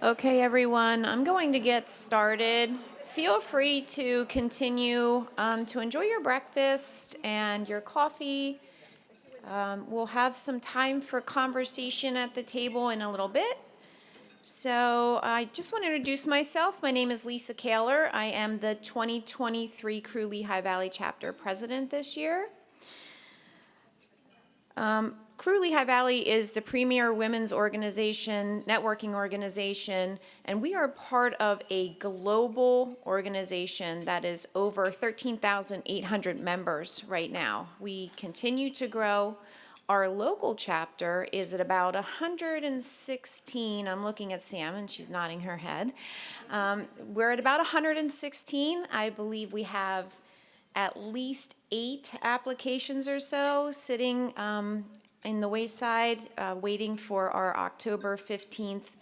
Okay, everyone, I'm going to get started. Feel free to continue to enjoy your breakfast and your coffee. We'll have some time for conversation at the table in a little bit. So I just want to introduce myself. My name is Lisa Kaler. I am the 2023 Crew Lehigh Valley Chapter President this year. Crew Lehigh Valley is the premier women's organization, networking organization, and we are part of a global organization that is over 13,800 members right now. We continue to grow. Our local chapter is at about 116. I'm looking at Sam, and she's nodding her head. We're at about 116. I believe we have at least 8 applications or so sitting in the wayside, waiting for our October 15th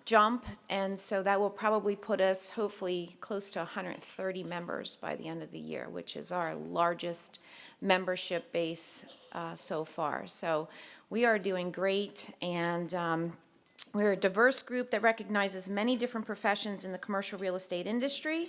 jump. And so that will probably put us hopefully close to 130 members by the end of the year, which is our largest membership base so far. So we are doing great, and we're a diverse group that recognizes many different professions in the commercial real estate industry.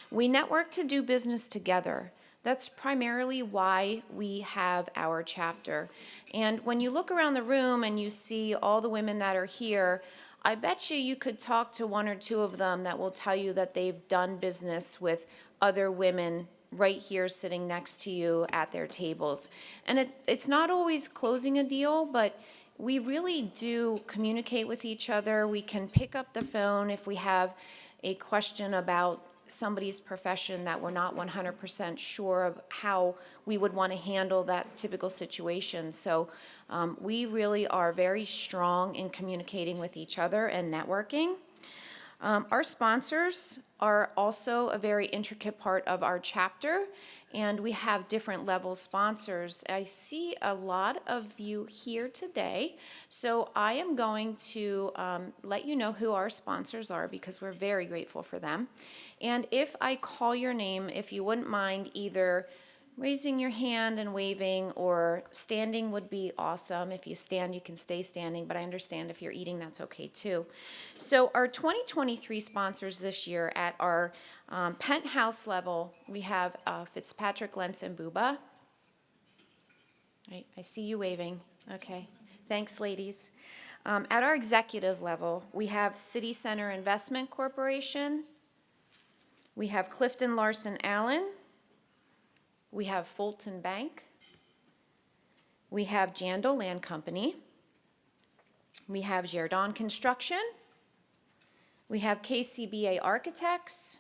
We network to do business together. That's primarily why we have our chapter. And when you look around the room and you see all the women that are here, I bet you could talk to one or two of them that will tell you that they've done business with other women right here sitting next to you at their tables. And it's not always closing a deal, but we really do communicate with each other. We can pick up the phone if we have a question about somebody's profession that we're not 100% sure of how we would want to handle that typical situation. So we really are very strong in communicating with each other and networking. Our sponsors are also a very intricate part of our chapter, and we have different level sponsors. I see a lot of you here today, so I am going to let you know who our sponsors are because we're very grateful for them. And if I call your name, if you wouldn't mind either raising your hand and waving, or standing would be awesome. If you stand, you can stay standing, but I understand if you're eating, that's okay too. So our 2023 sponsors this year at our penthouse level, we have Fitzpatrick, Lentz, and Buba. I see you waving. Okay. Thanks, ladies. At our executive level, we have City Center Investment Corporation. We have Clifton Larson Allen. We have Fulton Bank. We have Jandal Land Company. We have Giardon Construction. We have KCBA Architects,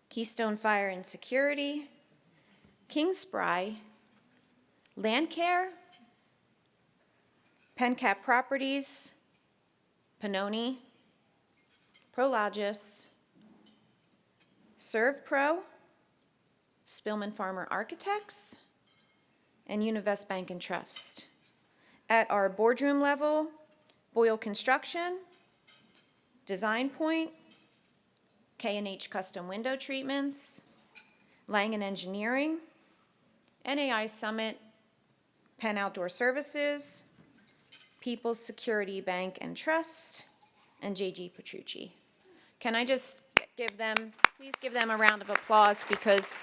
Keystone Fire and Security, King Spry, Landcare, Pencap Properties, Pannoni, Prologis, ServPro, Spillman Farmer Architects, and Univest Bank and Trust. At our boardroom level, Boyle Construction, Design Point, K&H Custom Window Treatments, Langen Engineering, NAI Summit, Penn Outdoor Services, People's Security Bank and Trust, and JG Petrucci. Can I just please give them a round of applause, because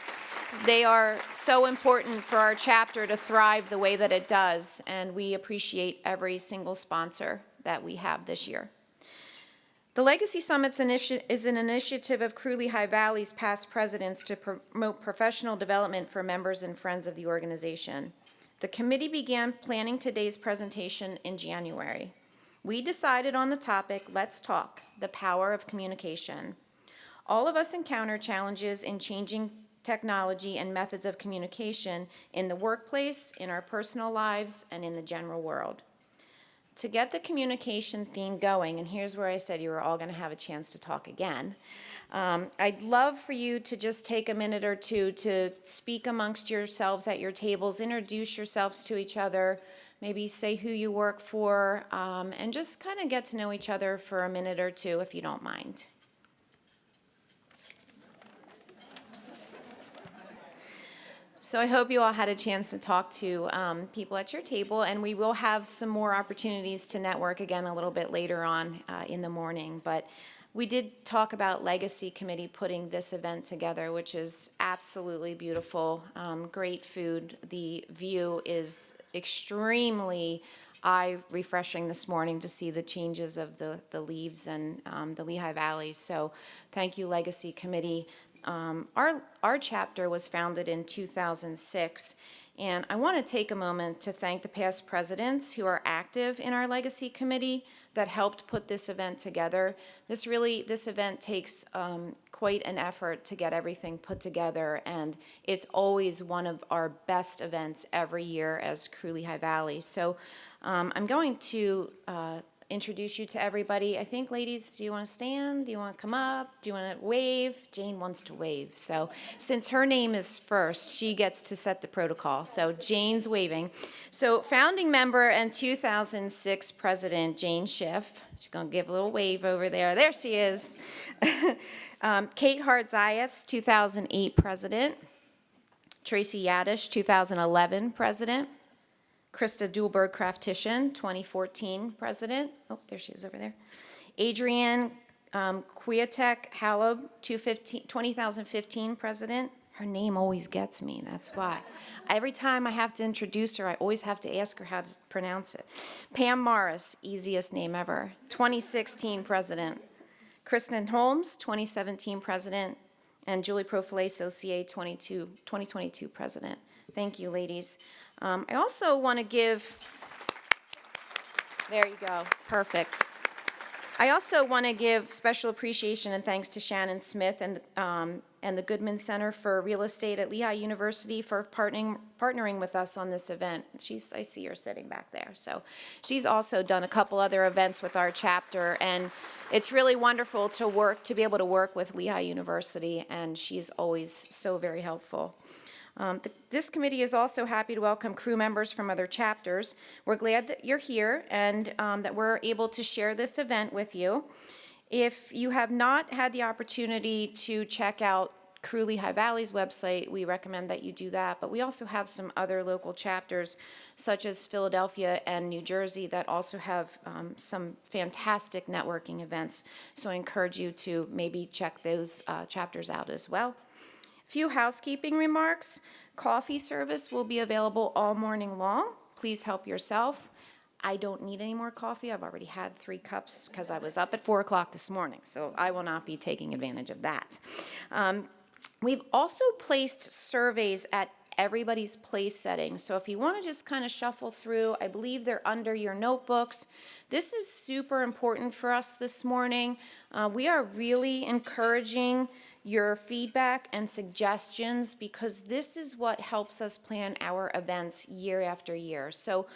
they are so important for our chapter to thrive the way that it does, and we appreciate every single sponsor that we have this year. The Legacy Summits is an initiative of Crew Lehigh Valley's past presidents to promote professional development for members and friends of the organization. The committee began planning today's presentation in January. We decided on the topic, Let's Talk, the power of communication. All of us encounter challenges in changing technology and methods of communication in the workplace, in our personal lives, and in the general world. To get the communication theme going, and here's where I said you were all going to have a chance to talk again, I'd love for you to just take a minute or two to speak amongst yourselves at your tables, introduce yourselves to each other, maybe say who you work for, and just kind of get to know each other for a minute or two if you don't mind. So I hope you all had a chance to talk to people at your table, and we will have some more opportunities to network again a little bit later on in the morning. But we did talk about Legacy Committee putting this event together, which is absolutely beautiful. Great food. The view is extremely eye refreshing this morning to see the changes of the leaves and the Lehigh Valley. So thank you, Legacy Committee. Our chapter was founded in 2006, and I want to take a moment to thank the past presidents who are active in our Legacy Committee that helped put this event together. This event takes quite an effort to get everything put together, and it's always one of our best events every year as Crew Lehigh Valley. So I'm going to introduce you to everybody. I think, ladies, do you want to stand? Do you want to come up? Do you want to wave? Jane wants to wave. So since her name is first, she gets to set the protocol. So Jane's waving. So founding member and 2006 president, Jane Schiff. She's going to give a little wave over there. There she is. Kate Hart-Zayas, 2008 president. Tracy Yadish, 2011 president. Krista Dulberg-Kraftishin, 2014 president. Oh, there she is over there. Adrienne Kwiatek-Halub, 2015 president. Her name always gets me, that's why. Every time I have to introduce her, I always have to ask her how to pronounce it. Pam Morris, easiest name ever, 2016 president. Kristen Holmes, 2017 president. And Julie Profile, Associate, 2022 president. Thank you, ladies. I also want to give, there you go, perfect. I also want to give special appreciation and thanks to Shannon Smith and the Goodman Center for Real Estate at Lehigh University for partnering with us on this event. I see her sitting back there. So she's also done a couple other events with our chapter, and it's really wonderful to be able to work with Lehigh University, and she's always so very helpful. This committee is also happy to welcome crew members from other chapters. We're glad that you're here and that we're able to share this event with you. If you have not had the opportunity to check out Crew Lehigh Valley's website, we recommend that you do that. But we also have some other local chapters, such as Philadelphia and New Jersey, that also have some fantastic networking events. So I encourage you to maybe check those chapters out as well. Few housekeeping remarks. Coffee service will be available all morning long. Please help yourself. I don't need any more coffee. I've already had 3 cups because I was up at 4 o'clock this morning, so I will not be taking advantage of that. We've also placed surveys at everybody's place setting. So if you want to just kind of shuffle through, I believe they're under your notebooks. This is super important for us this morning. We are really encouraging your feedback and suggestions because this is what helps us plan our events year after year. So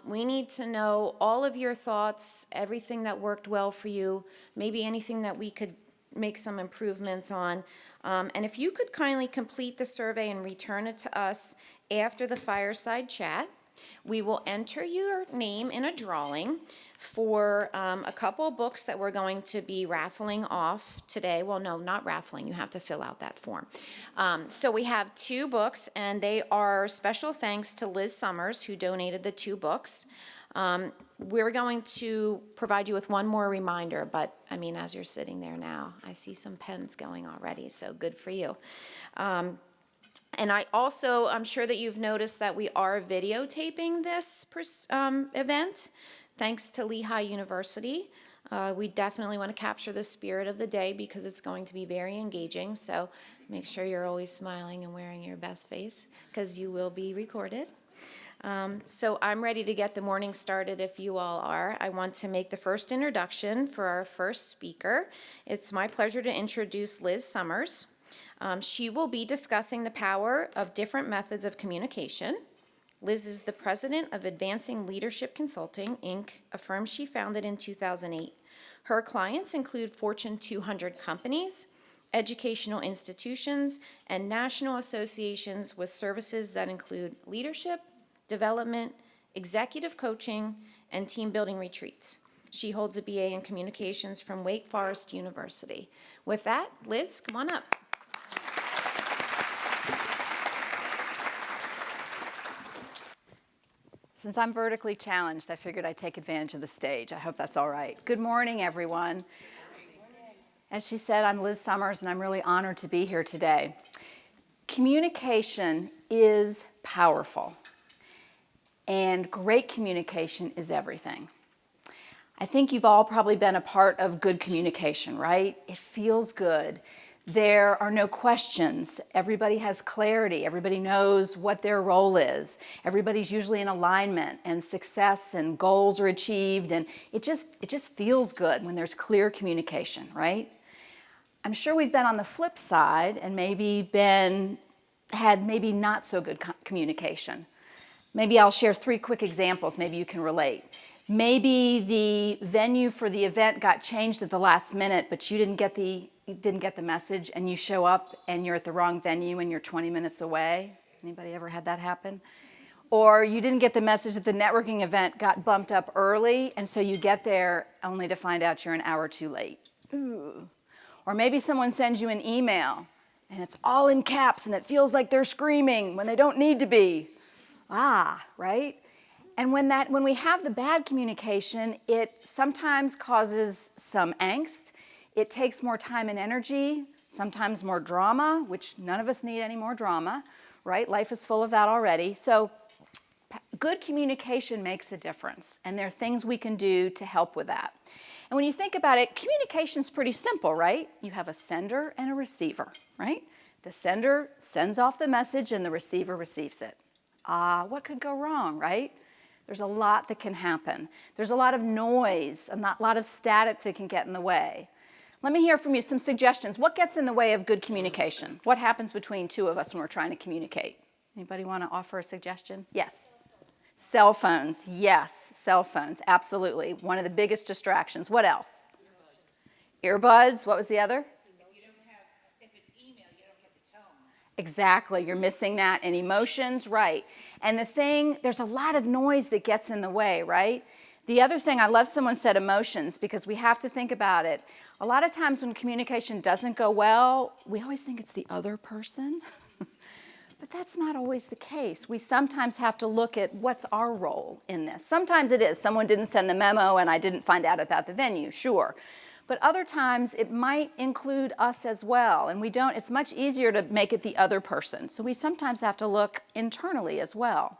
we need to know all of your thoughts, everything that worked well for you, maybe anything that we could make some improvements on. And if you could kindly complete the survey and return it to us after the Fireside Chat, we will enter your name in a drawing for a couple books that we're going to be raffling off today. Well, no, not raffling. You have to fill out that form. So we have 2 books, and they are special thanks to Liz Summers, who donated the 2 books. We're going to provide you with one more reminder, but I mean, as you're sitting there now, I see some pens going already, so good for you. And I'm sure that you've noticed that we are videotaping this event, thanks to Lehigh University. We definitely want to capture the spirit of the day because it's going to be very engaging. So make sure you're always smiling and wearing your best face because you will be recorded. So I'm ready to get the morning started if you all are. I want to make the first introduction for our first speaker. It's my pleasure to introduce Liz Summers. She will be discussing the power of different methods of communication. Liz is the president of Advancing Leadership Consulting, Inc., a firm she founded in 2008. Her clients include Fortune 200 companies, educational institutions, and national associations with services that include leadership, development, executive coaching, and team building retreats. She holds a BA in communications from Wake Forest University. With that, Liz, come on up. Since I'm vertically challenged, I figured I'd take advantage of the stage. I hope that's all right. Good morning, everyone. As she said, I'm Liz Summers, and I'm really honored to be here today. Communication is powerful, and great communication is everything. I think you've all probably been a part of good communication, right? It feels good. There are no questions. Everybody has clarity. Everybody knows what their role is. Everybody's usually in alignment, and success and goals are achieved, and it just feels good when there's clear communication, right? I'm sure we've been on the flip side and had maybe not so good communication. Maybe I'll share 3 quick examples. Maybe you can relate. Maybe the venue for the event got changed at the last minute, but you didn't get the message, and you show up and you're at the wrong venue and you're 20 minutes away. Anybody ever had that happen? Or you didn't get the message that the networking event got bumped up early, and so you get there only to find out you're an hour too late. Ooh. Or maybe someone sends you an email and it's all in caps and it feels like they're screaming when they don't need to be. Right? And when we have the bad communication, it sometimes causes some angst. It takes more time and energy, sometimes more drama, which none of us need any more drama, right? Life is full of that already. So good communication makes a difference, and there are things we can do to help with that. And when you think about it, communication's pretty simple, right? You have a sender and a receiver, right? The sender sends off the message and the receiver receives it. What could go wrong, right? There's a lot that can happen. There's a lot of noise, a lot of static that can get in the way. Let me hear from you some suggestions. What gets in the way of good communication? What happens between two of us when we're trying to communicate? Anybody want to offer a suggestion? Yes. Cell phones. Yes, cell phones. Absolutely. One of the biggest distractions. What else? Earbuds. What was the other? If it's email, you don't get the tone. Exactly. You're missing that. And emotions, right. And there's a lot of noise that gets in the way, right? The other thing, I love someone said emotions, because we have to think about it. A lot of times when communication doesn't go well, we always think it's the other person. But that's not always the case. We sometimes have to look at what's our role in this. Sometimes it is. Someone didn't send the memo and I didn't find out about the venue, sure. But other times it might include us as well. And it's much easier to make it the other person. So we sometimes have to look internally as well.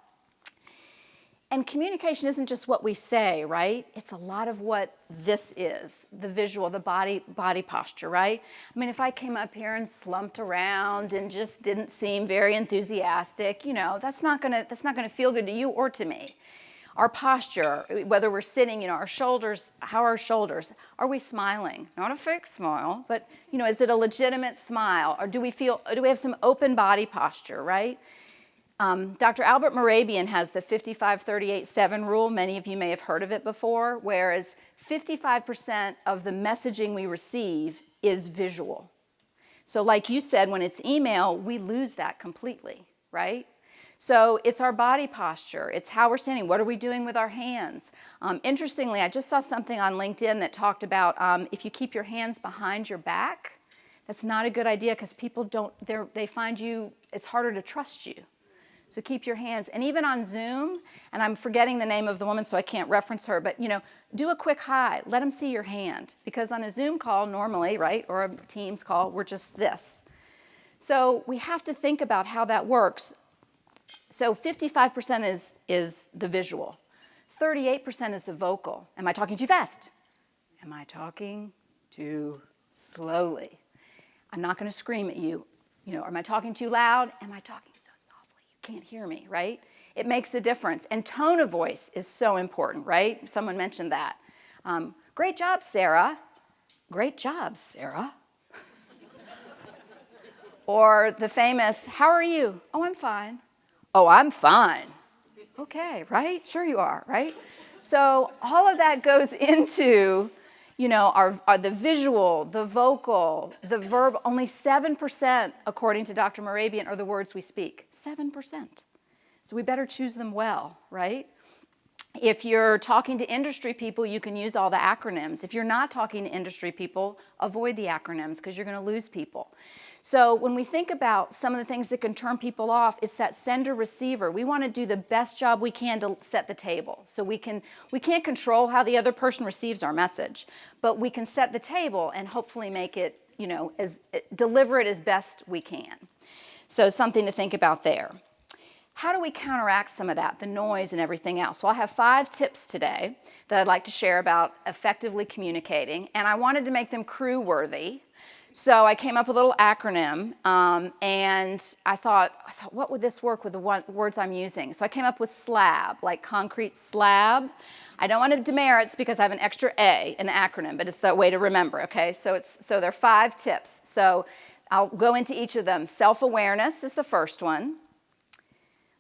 And communication isn't just what we say, right? It's a lot of what this is, the visual, the body posture, right? I mean, if I came up here and slumped around and just didn't seem very enthusiastic, that's not gonna feel good to you or to me. Our posture, whether we're sitting, our shoulders, how are our shoulders? Are we smiling? Not a fake smile, but is it a legitimate smile? Or do we have some open body posture, right? Dr. Albert Morabian has the 55-38-7 rule. Many of you may have heard of it before, whereas 55% of the messaging we receive is visual. So like you said, when it's email, we lose that completely, right? So it's our body posture. It's how we're standing. What are we doing with our hands? Interestingly, I just saw something on LinkedIn that talked about if you keep your hands behind your back, that's not a good idea, because people they find it's harder to trust you. So keep your hands, and even on Zoom, and I'm forgetting the name of the woman so I can't reference her, but do a quick hi, let them see your hand, because on a Zoom call normally, right, or a Teams call, we're just this. So we have to think about how that works. So 55% is the visual, 38% is the vocal. Am I talking too fast? Am I talking too slowly? I'm not going to scream at you. Am I talking too loud? Am I talking so can't hear me, right? It makes a difference. And tone of voice is so important, right? Someone mentioned that. Great job, Sarah. Great job, Sarah. Or the famous, how are you? Oh, I'm fine. Oh, I'm fine. Okay, right? Sure you are, right? So all of that goes into the visual, the vocal, the verb. Only 7%, according to Dr. Morabian, are the words we speak. 7%. So we better choose them well, right? If you're talking to industry people, you can use all the acronyms. If you're not talking to industry people, avoid the acronyms, because you're going to lose people. So when we think about some of the things that can turn people off, it's that sender-receiver. We want to do the best job we can to set the table. So we can't control how the other person receives our message, but we can set the table and hopefully make it, deliver it as best we can. So something to think about there. How do we counteract some of that, the noise and everything else? Well, I have 5 tips today that I'd like to share about effectively communicating, and I wanted to make them crew-worthy. So I came up with a little acronym, and I thought, what would this work with the words I'm using? So I came up with SLAB, like concrete slab. I don't want to demerits because I have an extra A in the acronym, but it's the way to remember, okay? So there are 5 tips. So I'll go into each of them. Self-awareness is the first one.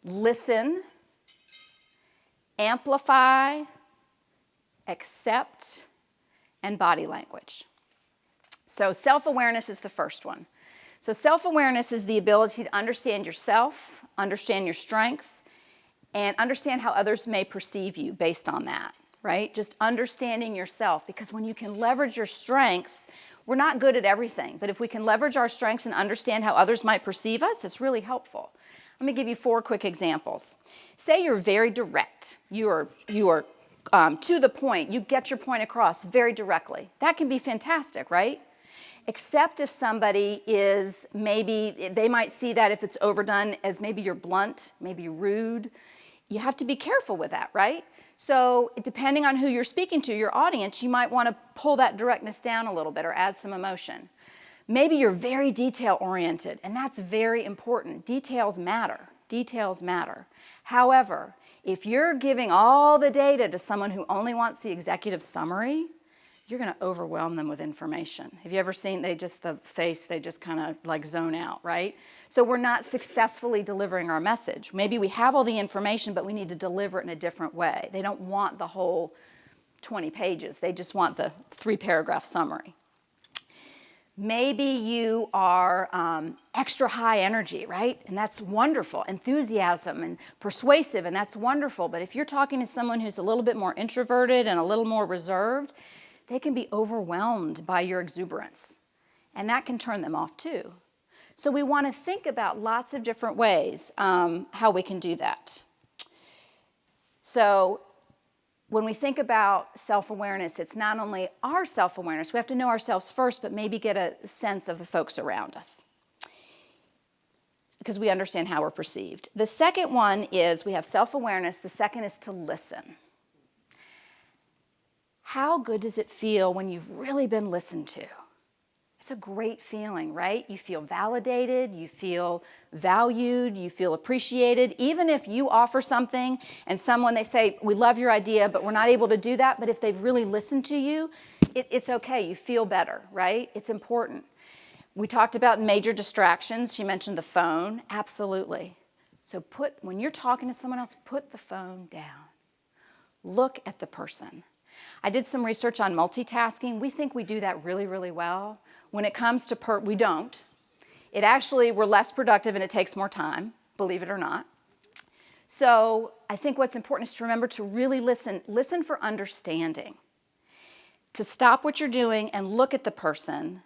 Listen, amplify, accept, and body language. So self-awareness is the first one. So self-awareness is the ability to understand yourself, understand your strengths, and understand how others may perceive you based on that, right? Just understanding yourself, because when you can leverage your strengths, we're not good at everything, but if we can leverage our strengths and understand how others might perceive us, it's really helpful. Let me give you 4 quick examples. Say you're very direct. You are to the point. You get your point across very directly. That can be fantastic, right? Except if somebody is they might see that if it's overdone as maybe you're blunt, maybe rude. You have to be careful with that, right? So depending on who you're speaking to, your audience, you might want to pull that directness down a little bit or add some emotion. Maybe you're very detail-oriented, and that's very important. Details matter. Details matter. However, if you're giving all the data to someone who only wants the executive summary, you're going to overwhelm them with information. Have you ever seen they just kind of like zone out, right? So we're not successfully delivering our message. Maybe we have all the information, but we need to deliver it in a different way. They don't want the whole 20 pages. They just want the 3-paragraph summary. Maybe you are extra high energy, right? And that's wonderful. Enthusiasm and persuasive, and that's wonderful. But if you're talking to someone who's a little bit more introverted and a little more reserved, they can be overwhelmed by your exuberance. And that can turn them off too. So we want to think about lots of different ways how we can do that. So when we think about self-awareness, it's not only our self-awareness. We have to know ourselves first, but maybe get a sense of the folks around us because we understand how we're perceived. The second one is we have self-awareness. The second is to listen. How good does it feel when you've really been listened to? It's a great feeling, right? You feel validated, you feel valued, you feel appreciated. Even if you offer something and they say, we love your idea, but we're not able to do that. But if they've really listened to you, it's okay. You feel better, right? It's important. We talked about major distractions. She mentioned the phone. Absolutely. So when you're talking to someone else, put the phone down. Look at the person. I did some research on multitasking. We think we do that really, really well. When it comes to we don't. We're less productive and it takes more time, believe it or not. So I think what's important is to remember to really listen for understanding. To stop what you're doing and look at the person.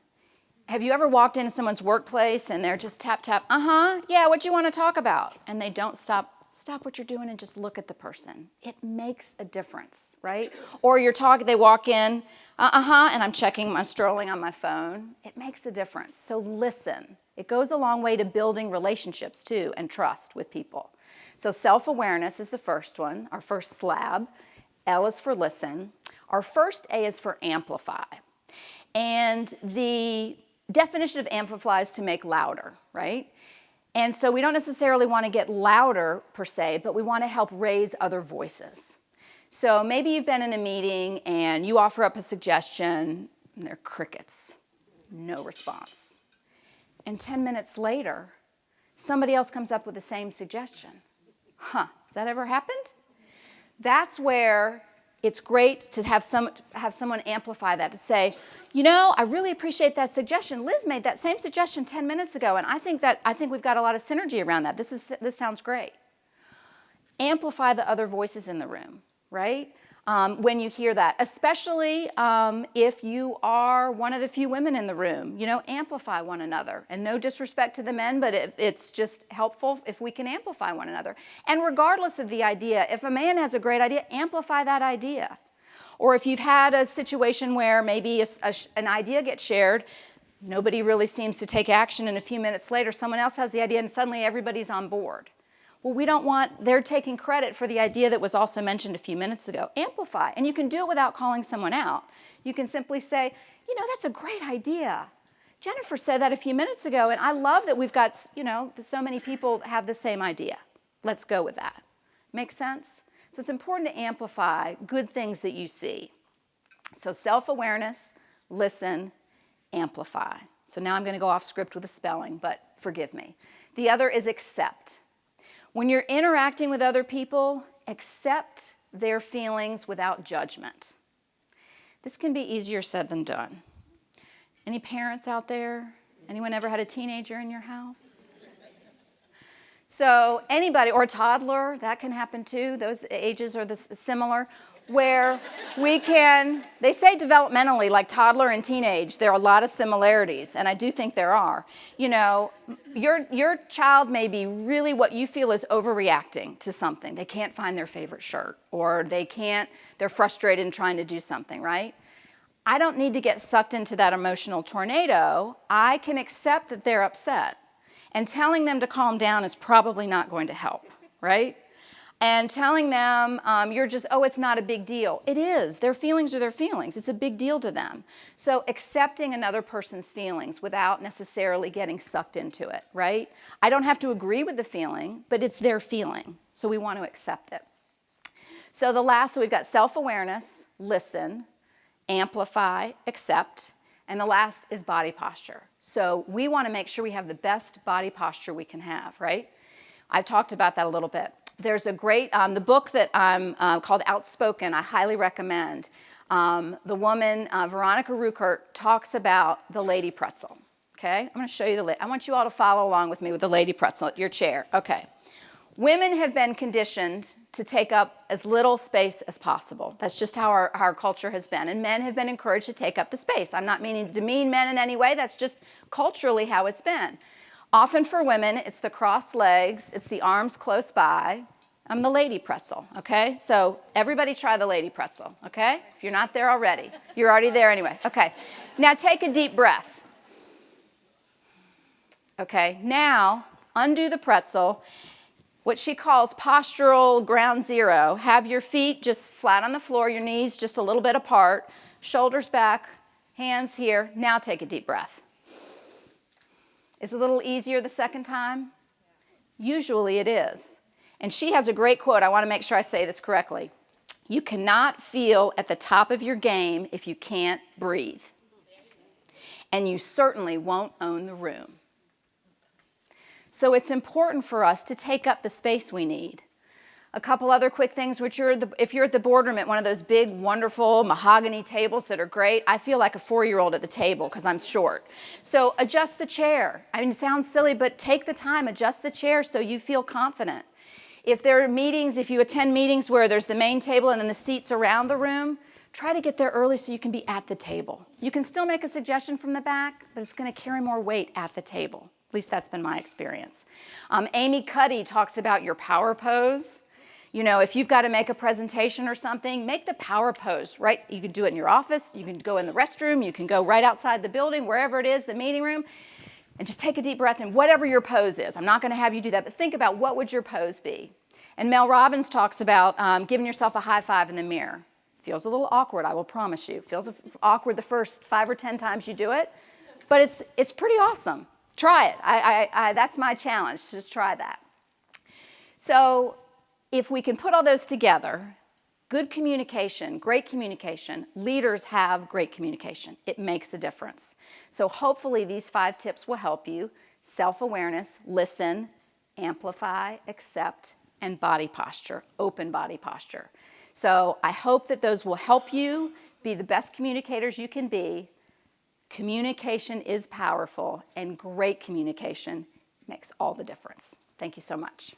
Have you ever walked into someone's workplace and they're just tap, tap, yeah, what do you want to talk about? And they don't stop what you're doing and just look at the person. It makes a difference, right? Or they walk in, and I'm strolling on my phone. It makes a difference. So listen. It goes a long way to building relationships too and trust with people. So self-awareness is the first one, our first slab. L is for listen. Our first A is for amplify. And the definition of amplify is to make louder, right? And so we don't necessarily want to get louder per se, but we want to help raise other voices. So maybe you've been in a meeting and you offer up a suggestion and there are crickets, no response. And 10 minutes later, somebody else comes up with the same suggestion. Has that ever happened? That's where it's great to have someone amplify that, to say, I really appreciate that suggestion. Liz made that same suggestion 10 minutes ago, and I think we've got a lot of synergy around that. This sounds great. Amplify the other voices in the room, right? when you hear that, especially if you are one of the few women in the room. Amplify one another. And no disrespect to the men, but it's just helpful if we can amplify one another. And regardless of the idea, if a man has a great idea, amplify that idea. Or if you've had a situation where maybe an idea gets shared, nobody really seems to take action, and a few minutes later someone else has the idea and suddenly everybody's on board. Well, we don't want, they're taking credit for the idea that was also mentioned a few minutes ago. Amplify, and you can do it without calling someone out. You can simply say, that's a great idea. Jennifer said that a few minutes ago, and I love that we've got, so many people have the same idea. Let's go with that. Make sense? So it's important to amplify good things that you see. So self-awareness, listen, amplify. So now I'm going to go off script with the spelling, but forgive me. The other is accept. When you're interacting with other people, accept their feelings without judgment. This can be easier said than done. Any parents out there? Anyone ever had a teenager in your house? So anybody, or a toddler, that can happen too. Those ages are similar. Where they say developmentally, like toddler and teenage, there are a lot of similarities, and I do think there are. Your child may be really what you feel is overreacting to something. They can't find their favorite shirt, or they're frustrated in trying to do something, right? I don't need to get sucked into that emotional tornado. I can accept that they're upset, and telling them to calm down is probably not going to help, right? And telling them, it's not a big deal. It is. Their feelings are their feelings. It's a big deal to them. So accepting another person's feelings without necessarily getting sucked into it, right? I don't have to agree with the feeling, but it's their feeling. So we want to accept it. So we've got self-awareness, listen, amplify, accept, and the last is body posture. So we want to make sure we have the best body posture we can have, right? I've talked about that a little bit. There's a great, the book that I'm called Outspoken, I highly recommend. The woman, Veronica Ruckert, talks about the lady pretzel, okay? I'm going to show you I want you all to follow along with me with the lady pretzel at your chair, okay? Women have been conditioned to take up as little space as possible. That's just how our culture has been. And men have been encouraged to take up the space. I'm not meaning to demean men in any way. That's just culturally how it's been. Often for women, it's the crossed legs, it's the arms close by. I'm the lady pretzel, okay? So everybody try the lady pretzel, okay? If you're not there already. You're already there anyway. Okay. Now take a deep breath. Okay. Now undo the pretzel. What she calls postural ground zero. Have your feet just flat on the floor, your knees just a little bit apart, shoulders back, hands here. Now take a deep breath. Is it a little easier the second time? Usually it is. And she has a great quote. I want to make sure I say this correctly. You cannot feel at the top of your game if you can't breathe. And you certainly won't own the room. So it's important for us to take up the space we need. A couple other quick things, if you're at the boardroom at one of those big, wonderful mahogany tables that are great, I feel like a 4-year-old at the table because I'm short. So adjust the chair. I mean, it sounds silly, but take the time, adjust the chair so you feel confident. If there are meetings, if you attend meetings where there's the main table and then the seats around the room, try to get there early so you can be at the table. You can still make a suggestion from the back, but it's going to carry more weight at the table. At least that's been my experience. Amy Cuddy talks about your power pose. If you've got to make a presentation or something, make the power pose, right? You can do it in your office, you can go in the restroom, you can go right outside the building, wherever it is, the meeting room, and just take a deep breath in whatever your pose is. I'm not going to have you do that, but think about what would your pose be. And Mel Robbins talks about giving yourself a high five in the mirror. Feels a little awkward, I will promise you. Feels awkward the first 5 or 10 times you do it, but it's pretty awesome. Try it. That's my challenge, to try that. So if we can put all those together, good communication, great communication, leaders have great communication. It makes a difference. So hopefully these 5 tips will help you. Self-awareness, listen, amplify, accept, and body posture, open body posture. So I hope that those will help you be the best communicators you can be. Communication is powerful, and great communication makes all the difference. Thank you so much.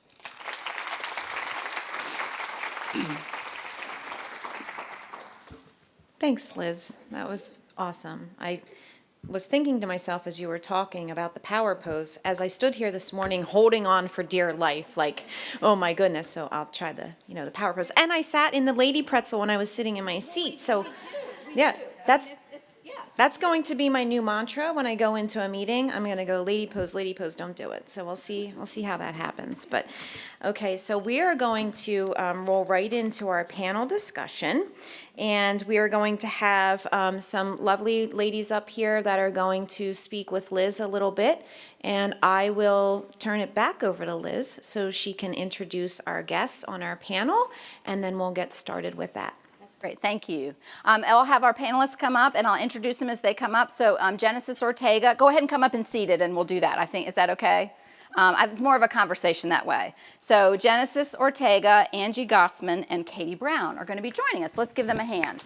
Thanks, Liz. That was awesome. I was thinking to myself as you were talking about the power pose, as I stood here this morning holding on for dear life, like, oh my goodness, so I'll try the power pose. And I sat in the lady pretzel when I was sitting in my seat, so yeah, that's going to be my new mantra when I go into a meeting. I'm going to go lady pose, don't do it. So we'll see how that happens. But okay, so we are going to roll right into our panel discussion. And we are going to have some lovely ladies up here that are going to speak with Liz a little bit. And I will turn it back over to Liz so she can introduce our guests on our panel. And then we'll get started with that. Great, thank you. I'll have our panelists come up, and I'll introduce them as they come up. So Genesis Ortega, go ahead and come up and seat it, and we'll do that. I think, is that okay? It's more of a conversation that way. So Genesis Ortega, Angie Gosman, and Kathryn Brown are going to be joining us. Let's give them a hand.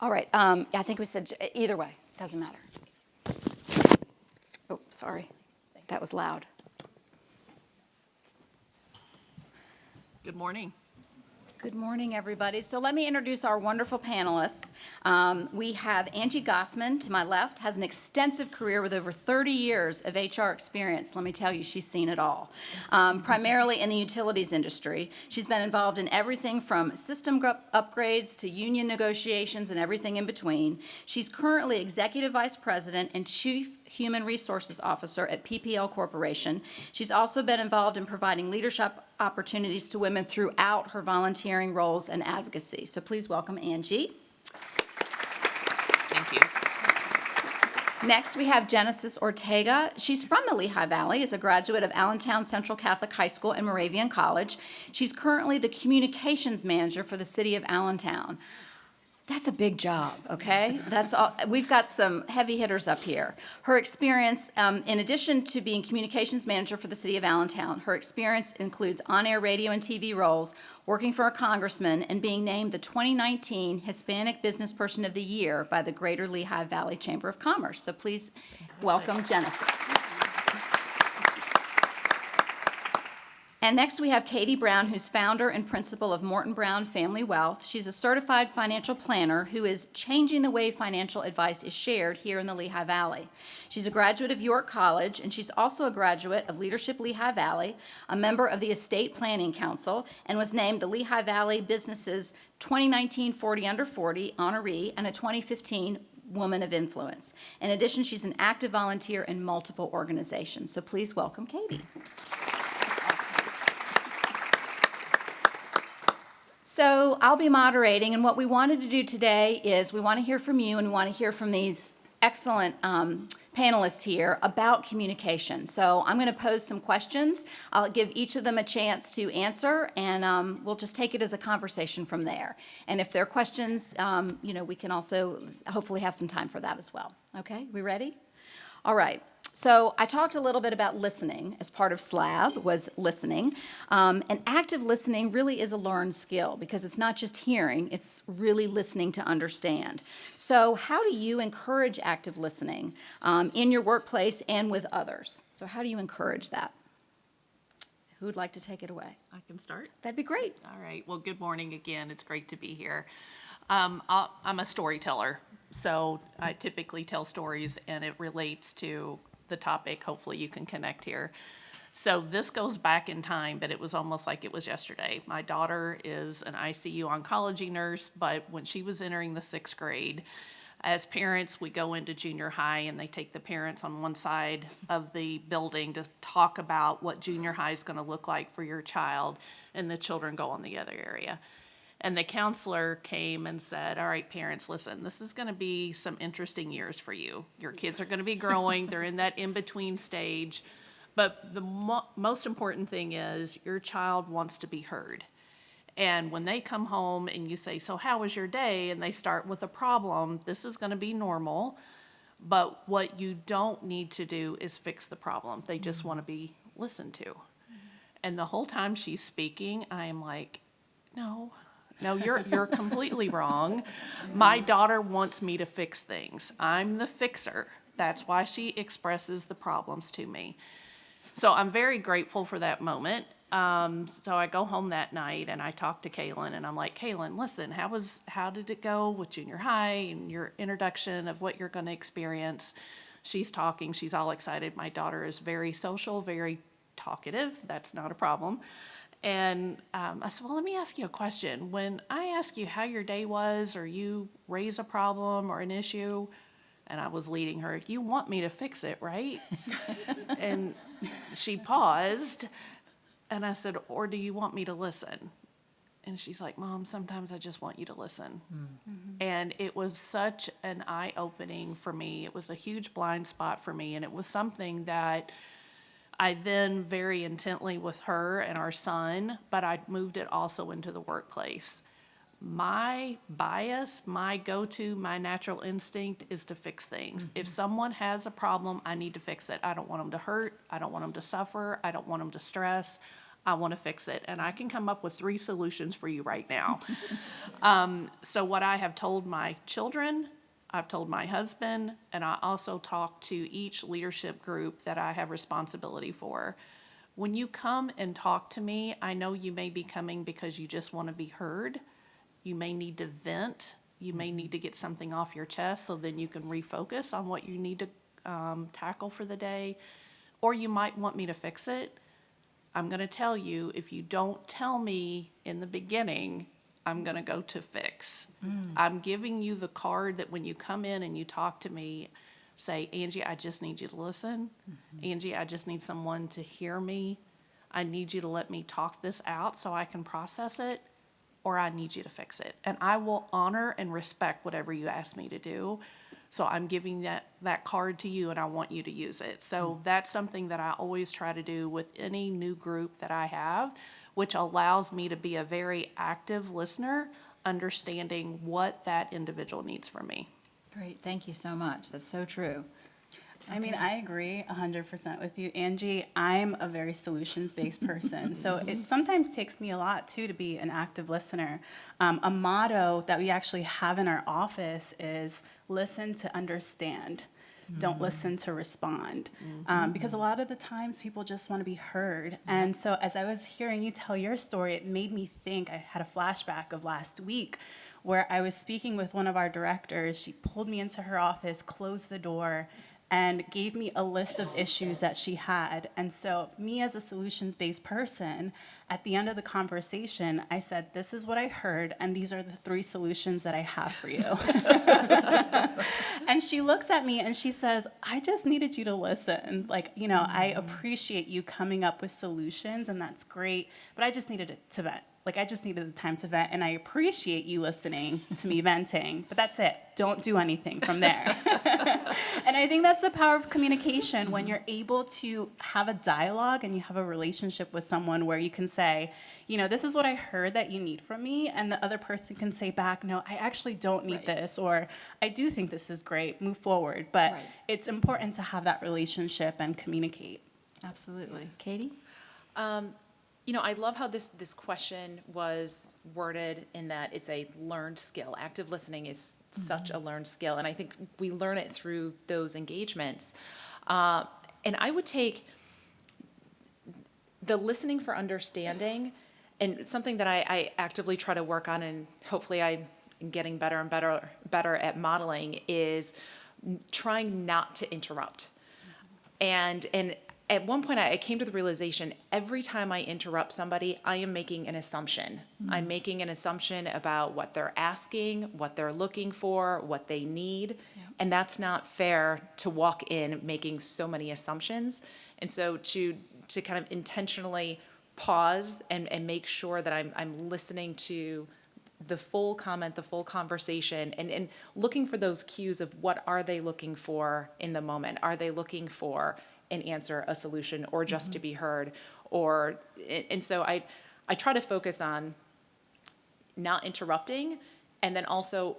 All right, I think we said either way, doesn't matter. Oh, sorry, that was loud. Good morning. Good morning, everybody. So let me introduce our wonderful panelists. We have Angie Gosman to my left, has an extensive career with over 30 years of HR experience. Let me tell you, she's seen it all. Primarily in the utilities industry. She's been involved in everything from system upgrades to union negotiations and everything in between. She's currently Executive Vice President and Chief Human Resources Officer at PPL Corporation. She's also been involved in providing leadership opportunities to women throughout her volunteering roles and advocacy. So please welcome Angie. Thank you. Next, we have Genesis Ortega. She's from the Lehigh Valley, is a graduate of Allentown Central Catholic High School and Moravian College. She's currently the communications manager for the city of Allentown. That's a big job, okay? That's all. We've got some heavy hitters up here. Her experience, in addition to being communications manager for the city of Allentown, her experience includes on-air radio and TV roles, working for a congressman, and being named the 2019 Hispanic Business Person of the Year by the Greater Lehigh Valley Chamber of Commerce. So please welcome Genesis. And next we have Kathryn Brown, who's founder and principal of Morton Brown Family Wealth. She's a certified financial planner who is changing the way financial advice is shared here in the Lehigh Valley. She's a graduate of York College, and she's also a graduate of Leadership Lehigh Valley, a member of the Estate Planning Council, and was named the Lehigh Valley Business's 2019 40 Under 40 honoree and a 2015 Woman of Influence. In addition, she's an active volunteer in multiple organizations. So please welcome Kathryn. So I'll be moderating, and what we wanted to do today is we want to hear from you and we want to hear from these excellent panelists here about communication. So I'm going to pose some questions. I'll give each of them a chance to answer, and we'll just take it as a conversation from there. And if there are questions, we can also hopefully have some time for that as well. Okay, we ready? All right. So I talked a little bit about listening as part of SLAB, was listening. And active listening really is a learned skill because it's not just hearing, it's really listening to understand. So how do you encourage active listening in your workplace and with others? So how do you encourage that? Who would like to take it away? I can start. That'd be great. All right. Well, good morning again. It's great to be here. I'm a storyteller, so I typically tell stories, and it relates to the topic. Hopefully you can connect here. So this goes back in time, but it was almost like it was yesterday. My daughter is an ICU oncology nurse, but when she was entering the 6th grade, as parents, we go into junior high and they take the parents on one side of the building to talk about what junior high is going to look like for your child, and the children go on the other area. And the counselor came and said, all right, parents, listen, this is going to be some interesting years for you. Your kids are going to be growing. They're in that in-between stage. But the most important thing is your child wants to be heard. And when they come home and you say, so how was your day? And they start with a problem, this is going to be normal. But what you don't need to do is fix the problem. They just want to be listened to. And the whole time she's speaking, I am like, no, you're completely wrong. My daughter wants me to fix things. I'm the fixer. That's why she expresses the problems to me. So I'm very grateful for that moment. So I go home that night and I talk to Kaylin and I'm like, Kaylin, listen, how did it go with junior high and your introduction of what you're going to experience? She's talking, she's all excited. My daughter is very social, very talkative. That's not a problem. And I said, well, let me ask you a question. When I ask you how your day was, or you raise a problem or an issue, and I was leading her, you want me to fix it, right? And she paused, and I said, or do you want me to listen? And she's like, Mom, sometimes I just want you to listen. Mm-hmm. And it was such an eye-opening for me. It was a huge blind spot for me, and it was something that I then very intently with her and our son, but I moved it also into the workplace. My bias, my go-to, my natural instinct is to fix things. Mm-hmm. If someone has a problem, I need to fix it. I don't want them to hurt. I don't want them to suffer. I don't want them to stress. I want to fix it. And I can come up with 3 solutions for you right now. So what I have told my children, I've told my husband, and I also talk to each leadership group that I have responsibility for. When you come and talk to me, I know you may be coming because you just want to be heard. You may need to vent. You may need to get something off your chest so then you can refocus on what you need to tackle for the day. Or you might want me to fix it. I'm going to tell you, if you don't tell me in the beginning, I'm going to go to fix. I'm giving you the card that when you come in and you talk to me, say, Angie, I just need you to listen. Angie, I just need someone to hear me. I need you to let me talk this out so I can process it, or I need you to fix it. And I will honor and respect whatever you ask me to do. So I'm giving that card to you, and I want you to use it. So that's something that I always try to do with any new group that I have, which allows me to be a very active listener, understanding what that individual needs from me. Great, thank you so much. That's so true. I mean, I agree 100% with you, Angie. I'm a very solutions-based person, so it sometimes takes me a lot, too, to be an active listener. A motto that we actually have in our office is listen to understand. Don't listen to respond. Because a lot of the times people just want to be heard. And so as I was hearing you tell your story, it made me think, I had a flashback of last week where I was speaking with one of our directors. She pulled me into her office, closed the door, and gave me a list of issues that she had. And so me as a solutions-based person, at the end of the conversation, I said, this is what I heard, and these are the 3 solutions that I have for you. And she looks at me and she says, I just needed you to listen. Like, you know, I appreciate you coming up with solutions, and that's great, but I just needed it to vent. Like, I just needed the time to vent, and I appreciate you listening to me venting, but that's it. Don't do anything from there. And I think that's the power of communication, when you're able to have a dialogue and you have a relationship with someone where you can say, you know, this is what I heard that you need from me, and the other person can say back, no, I actually don't need this, or I do think this is great, move forward. But it's important to have that relationship and communicate. Absolutely. Katie? You know, I love how this question was worded in that it's a learned skill. Active listening is such a learned skill, and I think we learn it through those engagements. And I would take the listening for understanding, and something that I actively try to work on, and hopefully I'm getting better and better at modeling, is trying not to interrupt. And at one point, I came to the realization, every time I interrupt somebody, I am making an assumption. I'm making an assumption about what they're asking, what they're looking for, what they need. And that's not fair to walk in making so many assumptions. And so to kind of intentionally pause and make sure that I'm listening to the full comment, the full conversation, and looking for those cues of what are they looking for in the moment. Are they looking for an answer, a solution, or just to be heard? And so I try to focus on not interrupting, and then also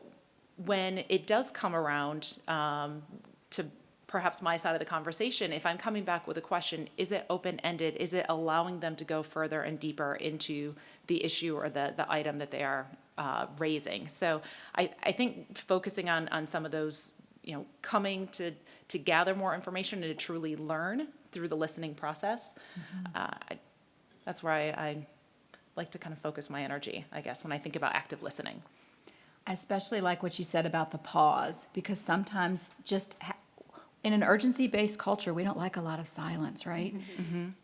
when it does come around to perhaps my side of the conversation, if I'm coming back with a question, is it open-ended? Is it allowing them to go further and deeper into the issue or the item that they are raising? So I think focusing on some of those, you know, coming to gather more information and to truly learn through the listening process. That's where I like to kind of focus my energy, I guess, when I think about active listening. I especially like what you said about the pause, because sometimes in an urgency-based culture, we don't like a lot of silence, right?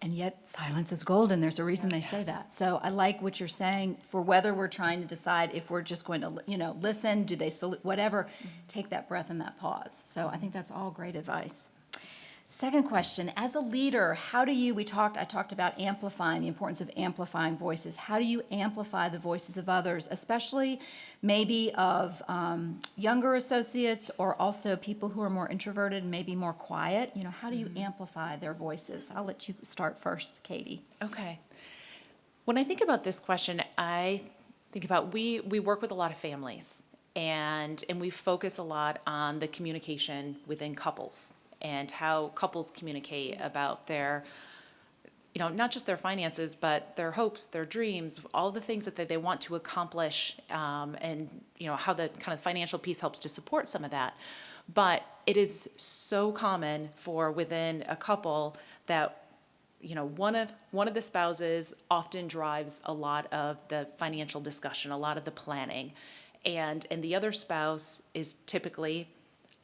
And yet silence is golden. There's a reason they say that. So I like what you're saying for whether we're trying to decide if we're just going to, listen, do they salute, whatever, take that breath and that pause. So I think that's all great advice. Second question, as a leader, I talked about amplifying, the importance of amplifying voices. How do you amplify the voices of others, especially maybe of younger associates or also people who are more introverted and maybe more quiet? How do you amplify their voices? I'll let you start first, Katie. Okay. When I think about this question, I think about we work with a lot of families, and we focus a lot on the communication within couples and how couples communicate about their, not just their finances, but their hopes, their dreams, all the things that they want to accomplish, and how the kind of financial piece helps to support some of that. But it is so common for within a couple that one of the spouses often drives a lot of the financial discussion, a lot of the planning, and the other spouse is typically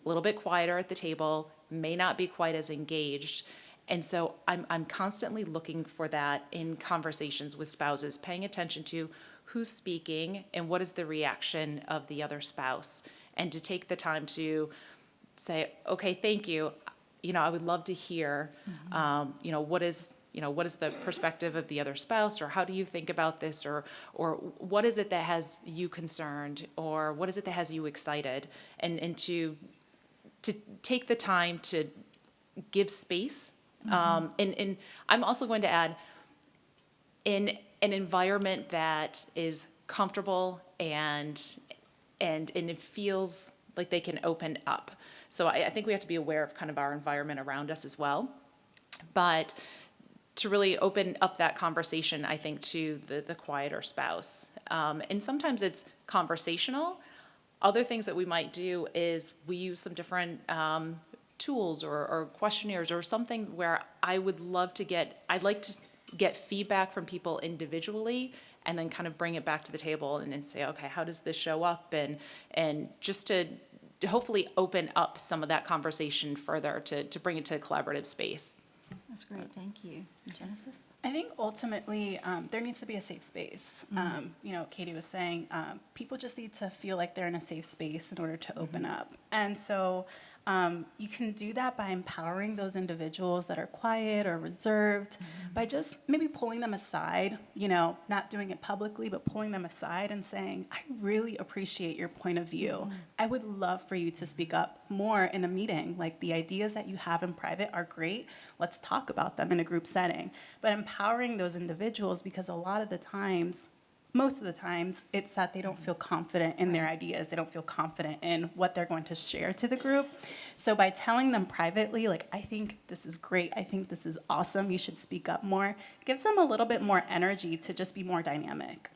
a little bit quieter at the table, may not be quite as engaged. And so I'm constantly looking for that in conversations with spouses, paying attention to who's speaking and what is the reaction of the other spouse, and to take the time to say, okay, thank you. I would love to hear, what is the perspective of the other spouse, or how do you think about this, or what is it that has you concerned, or what is it that has you excited, and to take the time to give space. And I'm also going to add, in an environment that is comfortable and it feels like they can open up. So I think we have to be aware of kind of our environment around us as well. But to really open up that conversation, I think, to the quieter spouse. And sometimes it's conversational. Other things that we might do is we use some different tools or questionnaires or something where I'd like to get feedback from people individually, and then kind of bring it back to the table and then say, okay, how does this show up? And just to hopefully open up some of that conversation further to bring it to a collaborative space. That's great, thank you. Genesis? I think ultimately there needs to be a safe space. Katie was saying people just need to feel like they're in a safe space in order to open up. And so you can do that by empowering those individuals that are quiet or reserved, by just maybe pulling them aside, not doing it publicly, but pulling them aside and saying, I really appreciate your point of view. I would love for you to speak up more in a meeting. Like, the ideas that you have in private are great. Let's talk about them in a group setting. But empowering those individuals, because most of the times, it's that they don't feel confident in their ideas. They don't feel confident in what they're going to share to the group. So by telling them privately, like, I think this is great, I think this is awesome, you should speak up more, gives them a little bit more energy to just be more dynamic.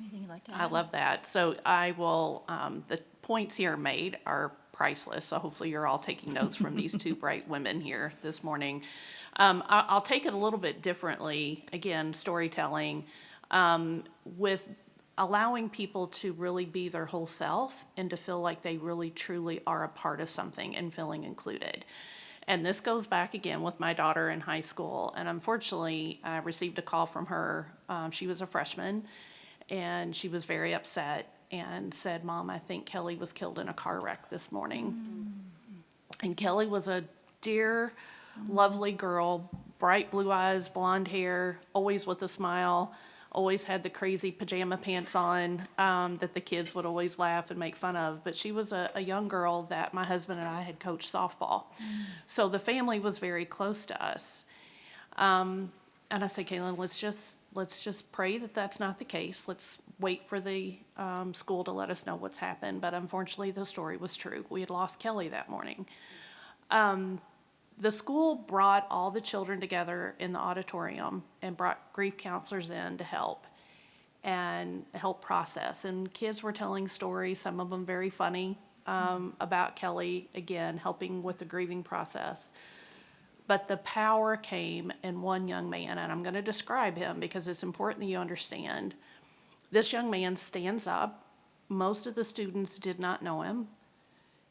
Anything you'd like to add? I love that. So I will, the points here made are priceless. So hopefully you're all taking notes from these two bright women here this morning. I'll take it a little bit differently. Again, storytelling. With allowing people to really be their whole self and to feel like they really truly are a part of something and feeling included. And this goes back again with my daughter in high school. And unfortunately, I received a call from her. She was a freshman, and she was very upset and said, Mom, I think Kelly was killed in a car wreck this morning. And Kelly was a dear, lovely girl, bright blue eyes, blonde hair, always with a smile. Always had the crazy pajama pants on that the kids would always laugh and make fun of. But she was a young girl that my husband and I had coached softball. So the family was very close to us. And I said, Kaylin, let's just pray that that's not the case. Let's wait for the school to let us know what's happened. But unfortunately, the story was true. We had lost Kelly that morning. The school brought all the children together in the auditorium and brought grief counselors in to help process. And kids were telling stories, some of them very funny, about Kelly, again, helping with the grieving process. But the power came in one young man, and I'm going to describe him because it's important that you understand. This young man stands up. Most of the students did not know him.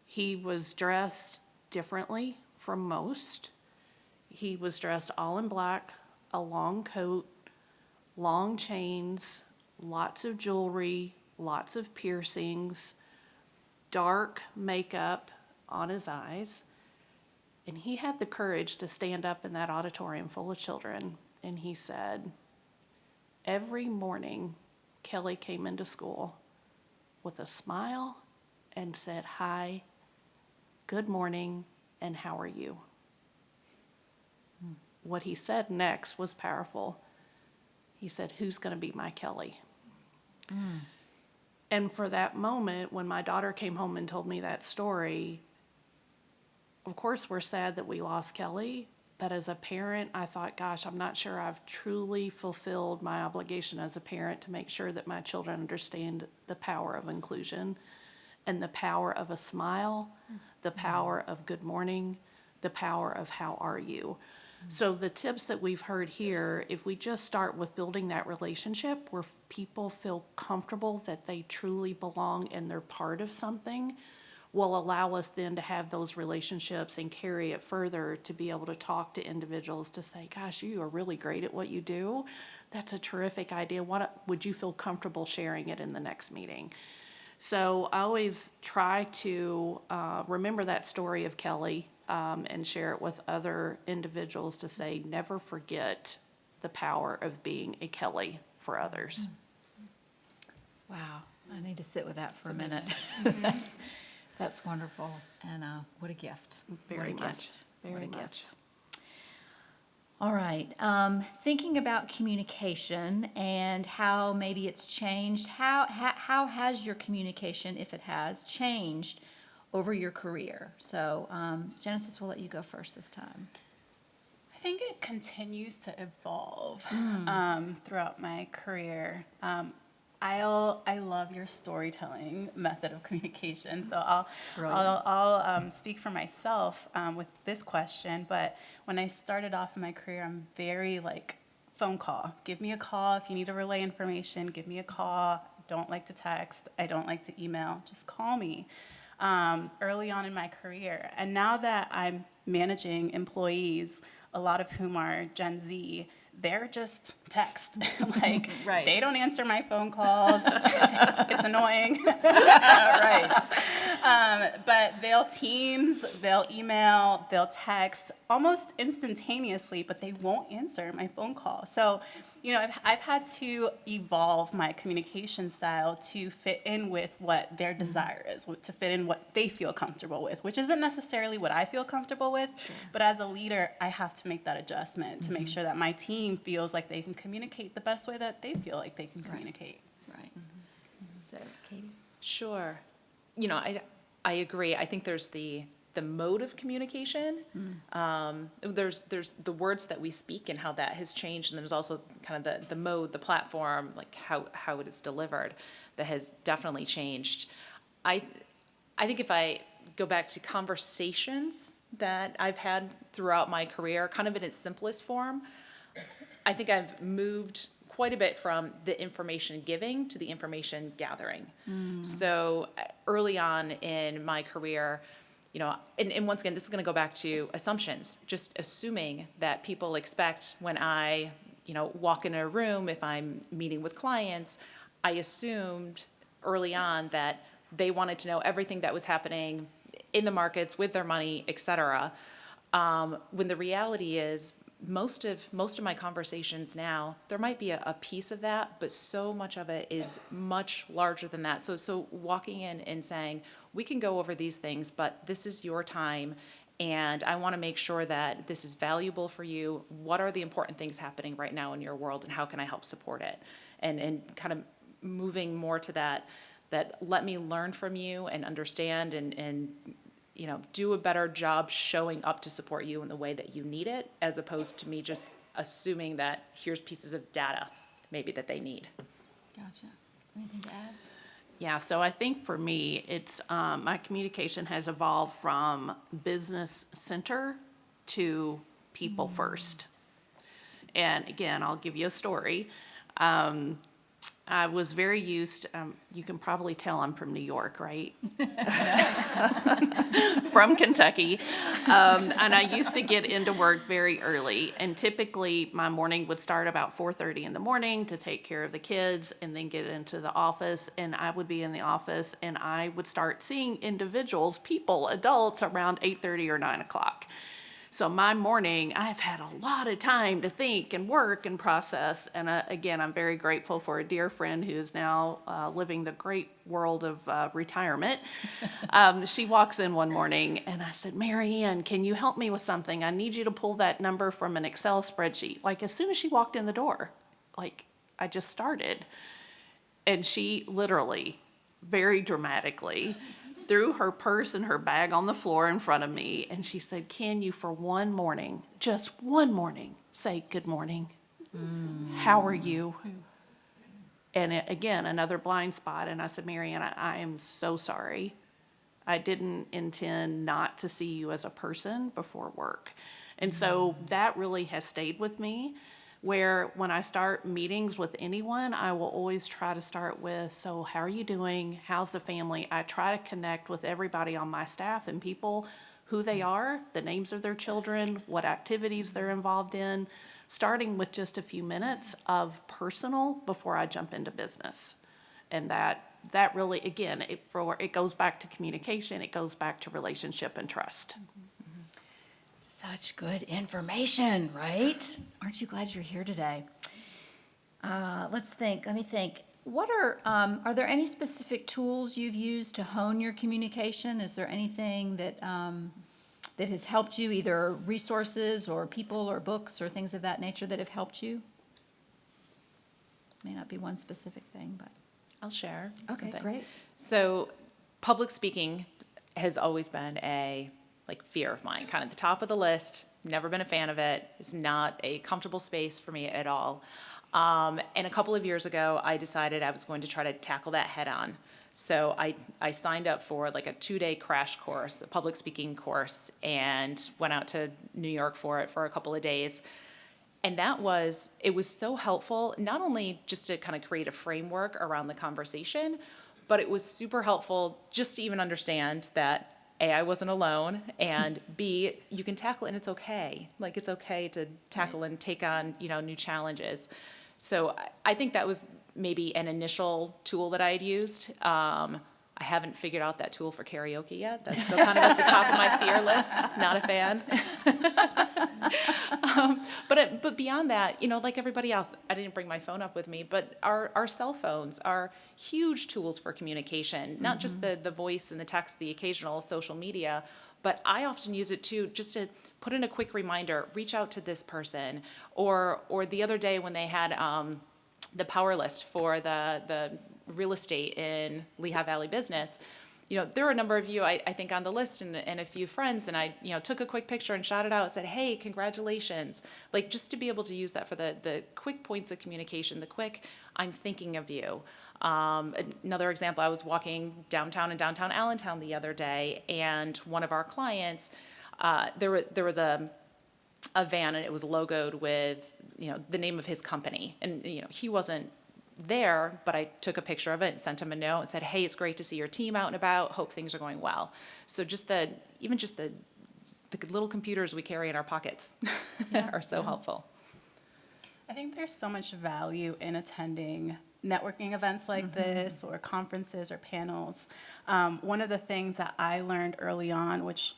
He was dressed differently from most. He was dressed all in black, a long coat, long chains, lots of jewelry, lots of piercings, dark makeup on his eyes. And he had the courage to stand up in that auditorium full of children, and he said, every morning, Kelly came into school with a smile and said, hi, good morning, and how are you? What he said next was powerful. He said, who's going to be my Kelly? And for that moment, when my daughter came home and told me that story, of course, we're sad that we lost Kelly, but as a parent, I thought, gosh, I'm not sure I've truly fulfilled my obligation as a parent to make sure that my children understand the power of inclusion and the power of a smile, the power of good morning, the power of how are you. So the tips that we've heard here, if we just start with building that relationship where people feel comfortable that they truly belong and they're part of something, will allow us then to have those relationships and carry it further to be able to talk to individuals to say, gosh, you are really great at what you do. That's a terrific idea. Would you feel comfortable sharing it in the next meeting? So I always try to remember that story of Kelly and share it with other individuals to say, never forget the power of being a Kelly for others. Wow, I need to sit with that for a minute. That's wonderful, and what a gift. Very What a much. gift. Very What a much. gift. All right, thinking about communication and how maybe it's changed, how has your communication, if it has, changed over your career? So, Genesis, we'll let you go first this time. I think it continues to evolve throughout my career. I love your storytelling method of communication, so I'll speak for myself with this question. But when I started off in my career, I'm very like phone call. Give me a call if you need to relay information. Give me a call. Don't like to text. I don't like to email. Just call me. Early on in my career, and now that I'm managing employees, a lot of whom are Gen Z, they're just text. Like, Right. They don't answer my phone calls. It's annoying. Right. But they'll Teams, they'll email, they'll text almost instantaneously, but they won't answer my phone call. So, I've had to evolve my communication style to fit in with what their desire is, to fit in what they feel comfortable with, which isn't necessarily what I feel comfortable with. Sure. But as a leader, I have to make that adjustment to make sure that my team feels like they can communicate the best way that they feel like they can communicate. Right. So, Katie? Sure. I agree. I think there's the mode of communication. There's the words that we speak and how that has changed, and there's also kind of the mode, the platform, like how it is delivered, that has definitely changed. I think if I go back to conversations that I've had throughout my career, kind of in its simplest form, I think I've moved quite a bit from the information giving to the information gathering. So early on in my career, and once again, this is going to go back to assumptions, just assuming that people expect when I, walk in a room, if I'm meeting with clients, I assumed early on that they wanted to know everything that was happening in the markets with their money, et cetera. When the reality is, most of my conversations now, there might be a piece of that, but so much of it is much larger than that. So walking in and saying, we can go over these things, but this is your time, and I want to make sure that this is valuable for you. What are the important things happening right now in your world, and how can I help support it? And kind of moving more to that let me learn from you and understand and do a better job showing up to support you in the way that you need it, as opposed to me just assuming that here's pieces of data maybe that they need. Gotcha. Anything to add? Yeah, so I think for me, it's my communication has evolved from business center to people first. And again, I'll give you a story. I was very used, you can probably tell I'm from New York, right? From Kentucky. And I used to get into work very early. And typically, my morning would start about 4:30 in the morning to take care of the kids and then get into the office. And I would be in the office and I would start seeing individuals, people, adults, around 8:30 or 9 o'clock. So my morning, I've had a lot of time to think and work and process. And again, I'm very grateful for a dear friend who is now living the great world of retirement. She walks in one morning and I said, Mary Ann, can you help me with something? I need you to pull that number from an Excel spreadsheet. Like as soon as she walked in the door, like I just started. And she literally, very dramatically, threw her purse and her bag on the floor in front of me, and she said, can you for one morning, just one morning, say good morning? How are you? And again, another blind spot, and I said, Mary Ann, I am so sorry. I didn't intend not to see you as a person before work. And so that really has stayed with me, where when I start meetings with anyone, I will always try to start with, so how are you doing? How's the family? I try to connect with everybody on my staff and people, who they are, the names of their children, what activities they're involved in, starting with just a few minutes of personal before I jump into business. And that really, again, it goes back to communication, it goes back to relationship and trust. Such good information, right? Aren't you glad you're here today? Let me think. What are there any specific tools you've used to hone your communication? Is there anything that has helped you, either resources or people or books or things of that nature that have helped you? May not be one specific thing, but. I'll share Okay, something. great. So public speaking has always been a fear of mine, kind of the top of the list. Never been a fan of it. It's not a comfortable space for me at all. And a couple of years ago, I decided I was going to try to tackle that head on. So I signed up for like a 2-day crash course, a public speaking course, and went out to New York for it for a couple of days. And it was so helpful, not only just to kind of create a framework around the conversation, but it was super helpful just to even understand that A, I wasn't alone, and B, you can tackle it and it's okay. Like it's okay to tackle and take on, new challenges. So I think that was maybe an initial tool that I had used. I haven't figured out that tool for karaoke yet. That's still kind of at the top of my fear list. Not a fan. But beyond that, like everybody else, I didn't bring my phone up with me, but our cell phones are huge tools for communication, not just the voice and the text, the occasional social media, but I often use it too, just to put in a quick reminder, reach out to this person, or the other day when they had the power list for the real estate in Lehigh Valley business, there were a number of you, I think, on the list and a few friends, and I, took a quick picture and shot it out and said, hey, congratulations. Like, just to be able to use that for the quick points of communication, the quick, I'm thinking of you. Another example, I was walking downtown in downtown Allentown the other day, and one of our clients, there was a van, and it was logoed with, the name of his company. And, he wasn't there, but I took a picture of it and sent him a note and said, hey, it's great to see your team out and about. Hope things are going well. So just the little computers we carry in our pockets are so helpful. I think there's so much value in attending networking events like this, or conferences or panels. One of the things that I learned early on, which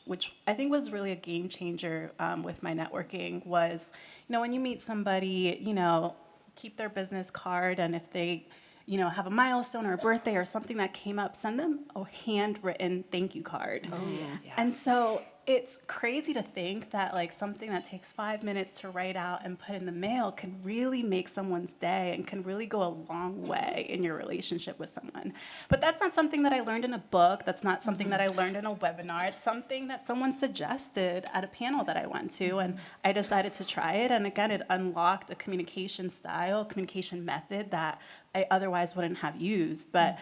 I think was really a game changer with my networking, was, when you meet somebody, keep their business card, and if they, have a milestone or a birthday or something that came up, send them a handwritten thank you card. Oh, yes. And so it's crazy to think that something that takes 5 minutes to write out and put in the mail can really make someone's day and can really go a long way in your relationship with someone. But that's not something that I learned in a book. That's not something that I learned in a webinar. It's something that someone suggested at a panel that I went to, and I decided to try it. And again, it unlocked a communication style, communication method that I otherwise wouldn't have used. But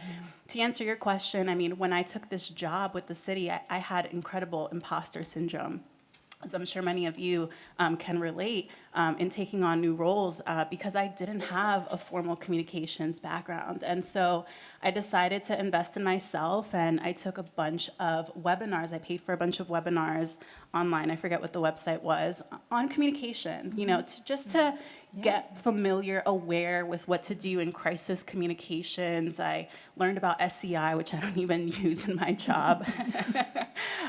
to answer your question, when I took this job with the city, I had incredible imposter syndrome. as I'm sure many of you can relate, in taking on new roles because I didn't have a formal communications background. And so I decided to invest in myself, and I took a bunch of webinars. I paid for a bunch of webinars online. I forget what the website was, on communication, to get familiar, aware with what to do in crisis communications. I learned about SCI, which I don't even use in my job.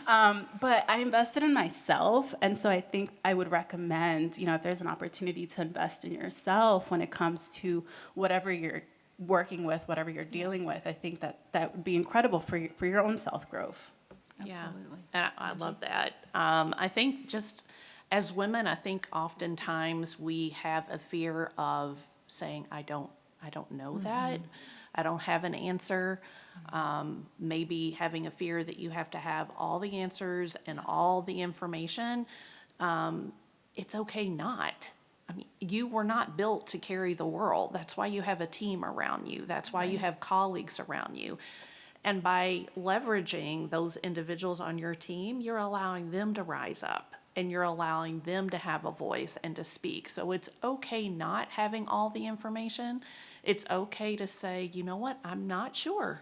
But I invested in myself, and so I think I would recommend, if there's an opportunity to invest in yourself when it comes to whatever you're working with, whatever you're dealing with, I think that would be incredible for your own self-growth. Absolutely. Yeah, and I love that. I think just as women, I think oftentimes we have a fear of saying, I don't know that. I don't have an answer. Maybe having a fear that you have to have all the answers and all the information. It's okay not. I mean, you were not built to carry the world. That's why you have a team around you. That's why you have colleagues around you. And by leveraging those individuals on your team, you're allowing them to rise up and you're allowing them to have a voice and to speak. So it's okay not having all the information. It's okay to say, you know what, I'm not sure,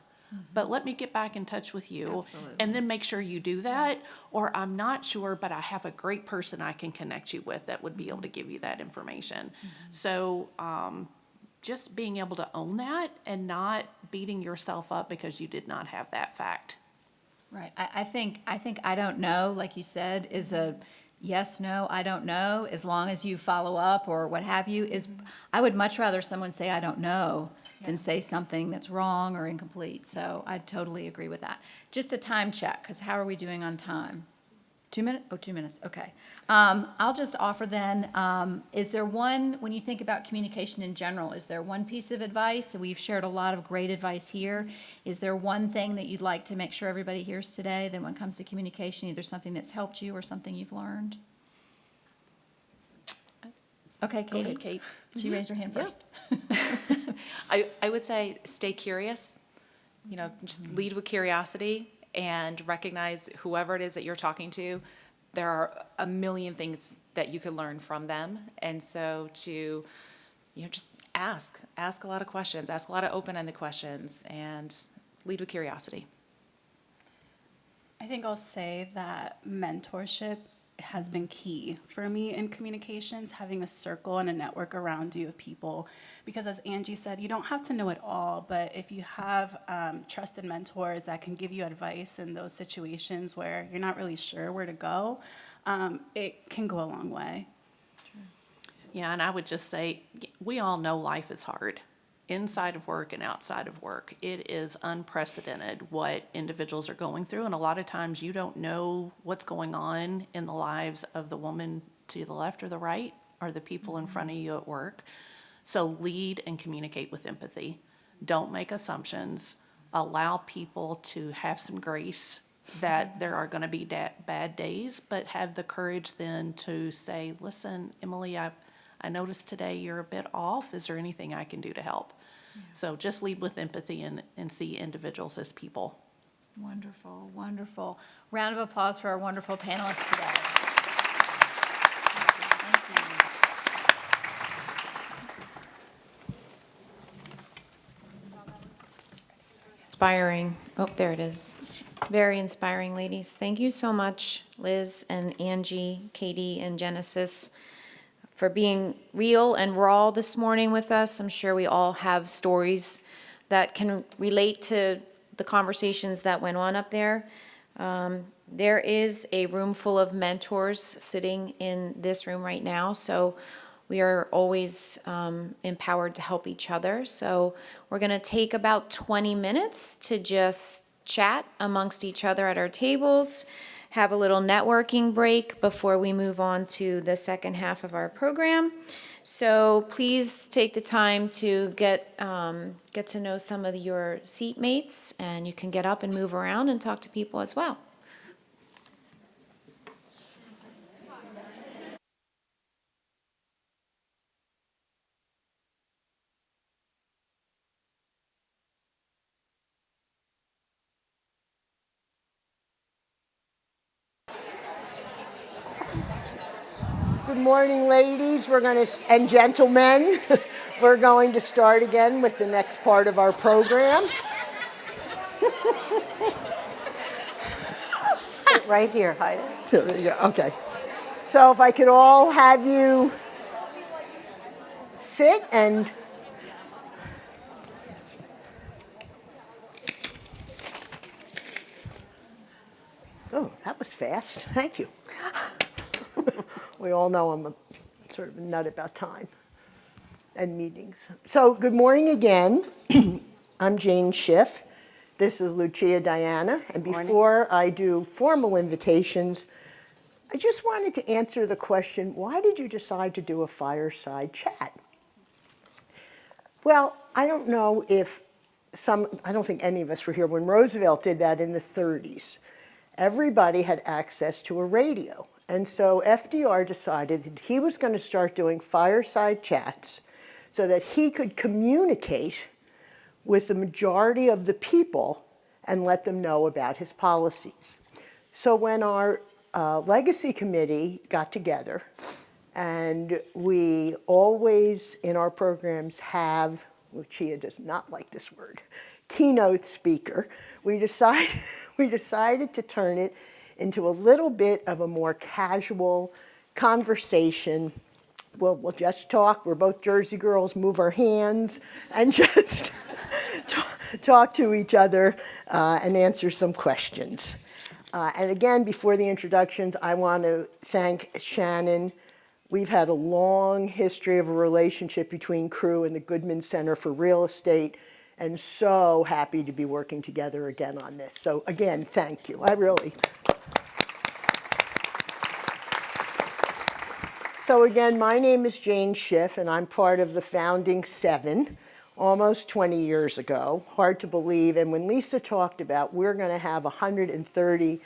but let me get back in touch with you. Absolutely. And then make sure you do that. Or I'm not sure, but I have a great person I can connect you with that would be able to give you that information. So, just being able to own that and not beating yourself up because you did not have that fact. Right. I think I don't know, like you said, is a yes, no, I don't know, as long as you follow up or what have you, I would much rather someone say I don't know than say something that's wrong or incomplete. So I totally agree with that. Just a time check, because how are we doing on time? 2 minutes? Oh, 2 minutes, okay. I'll just offer then, is there one, when you think about communication in general, is there one piece of advice? We've shared a lot of great advice here. Is there one thing that you'd like to make sure everybody hears today that when it comes to communication, either something that's helped you or something you've learned? Okay, Go ahead, Katie. Kate. She raised her hand first. I would say stay curious, just lead with curiosity and recognize whoever it is that you're talking to, there are a million things that you could learn from them. And so to, just ask a lot of questions, ask a lot of open-ended questions, and lead with curiosity. I think I'll say that mentorship has been key for me in communications, having a circle and a network around you of people. Because as Angie said, you don't have to know it all, but if you have trusted mentors that can give you advice in those situations where you're not really sure where to go, it can go a long way. Yeah, and I would just say, we all know life is hard. Inside of work and outside of work, it is unprecedented what individuals are going through, and a lot of times you don't know what's going on in the lives of the woman to the left or the right, or the people in front of you at work. So lead and communicate with empathy. Don't make assumptions. Allow people to have some grace that there are going to be bad days, but have the courage then to say, listen, Emily, I noticed today you're a bit off. Is there anything I can do to help? Yeah. So just lead with empathy and see individuals as people. Wonderful, wonderful. Round of applause for our wonderful panelists today. Thank you. Inspiring. Oh, there it is. Very inspiring, ladies. Thank you so much, Liz and Angie, Katie, and Genesis, for being real and raw this morning with us. I'm sure we all have stories that can relate to the conversations that went on up there. There is a room full of mentors sitting in this room right now, so we are always empowered to help each other. So we're going to take about 20 minutes to just chat amongst each other at our tables, have a little networking break before we move on to the second half of our program. So please take the time to get to know some of your seatmates, and you can get up and move around and talk to people as well. Good morning, ladies. And gentlemen. We're going to start again with the next part of our program. Sit right here, Heidi. There you go. Okay. So if I could all have you sit and oh, that was fast. Thank you. We all know I'm a sort of a nut about time and meetings. So good morning again. I'm Jane Schiff. This is Lucia Diana. And before I do formal invitations, I just wanted to answer the question, why did you decide to do a fireside chat? Well, I don't know if I don't think any of us were here when Roosevelt did that in the 30s. Everybody had access to a radio. And so FDR decided that he was going to start doing fireside chats so that he could communicate with the majority of the people and let them know about his policies. So when our legacy committee got together, and we always in our programs have, Lucia does not like this word, keynote speaker, we decided to turn it into a little bit of a more casual conversation. We'll just talk. We're both Jersey girls, move our hands, and just talk to each other and answer some questions. And again, before the introductions, I want to thank Shannon. We've had a long history of a relationship between Crew and the Goodman Center for Real Estate, and so happy to be working together again on this. So again, thank you. So again, my name is Jane Schiff, and I'm part of the founding 7, almost 20 years ago. Hard to believe. And when Lisa talked about we're going to have 130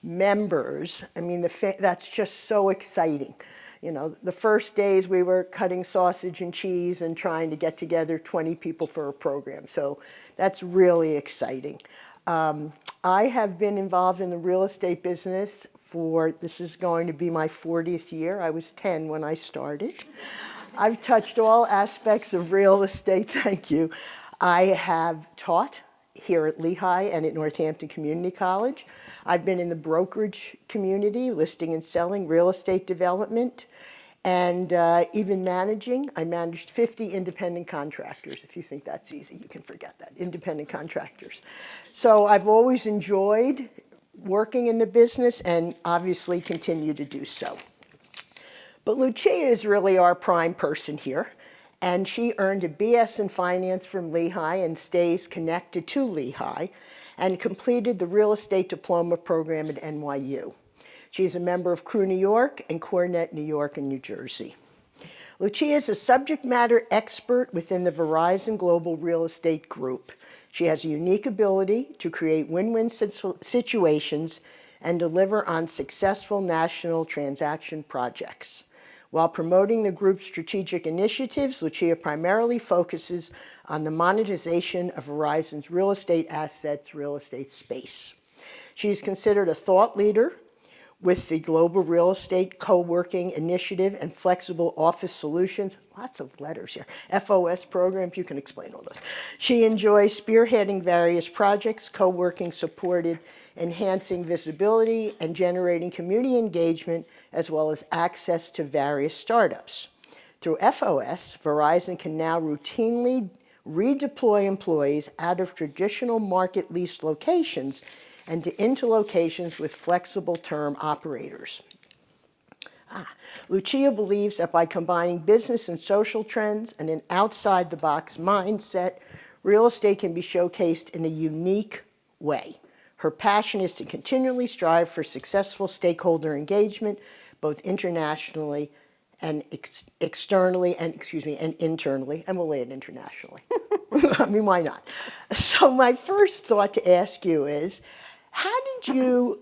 members, I mean, that's just so exciting. You know, the first days we were cutting sausage and cheese and trying to get together 20 people for a program. So that's really exciting. I have been involved in the real estate business this is going to be my 40th year. I was 10 when I started. I've touched all aspects of real estate, thank you. I have taught here at Lehigh and at Northampton Community College. I've been in the brokerage community, listing and selling, real estate development, and even managing. I managed 50 independent contractors. If you think that's easy, you can forget that, independent contractors. So I've always enjoyed working in the business and obviously continue to do so. But Lucia is really our prime person here, and she earned a BS in finance from Lehigh and stays connected to Lehigh and completed the real estate diploma program at NYU. She's a member of Crew New York and Cornet New York and New Jersey. Lucia is a subject matter expert within the Verizon Global Real Estate Group. She has a unique ability to create win-win situations and deliver on successful national transaction projects. While promoting the group's strategic initiatives, Lucia primarily focuses on the monetization of Verizon's real estate assets, real estate space. She is considered a thought leader with the Global Real Estate Co-working Initiative and Flexible Office Solutions, lots of letters here, FOS programs, you can explain all those. She enjoys spearheading various projects, co-working supported, enhancing visibility and generating community engagement, as well as access to various startups. Through FOS, Verizon can now routinely redeploy employees out of traditional market lease locations and into locations with flexible term operators. Lucia believes that by combining business and social trends and an outside-the-box mindset, real estate can be showcased in a unique way. Her passion is to continually strive for successful stakeholder engagement, both internationally and externally, and internally, and we'll add internationally. I mean, why not? So my first thought to ask you is, how did you,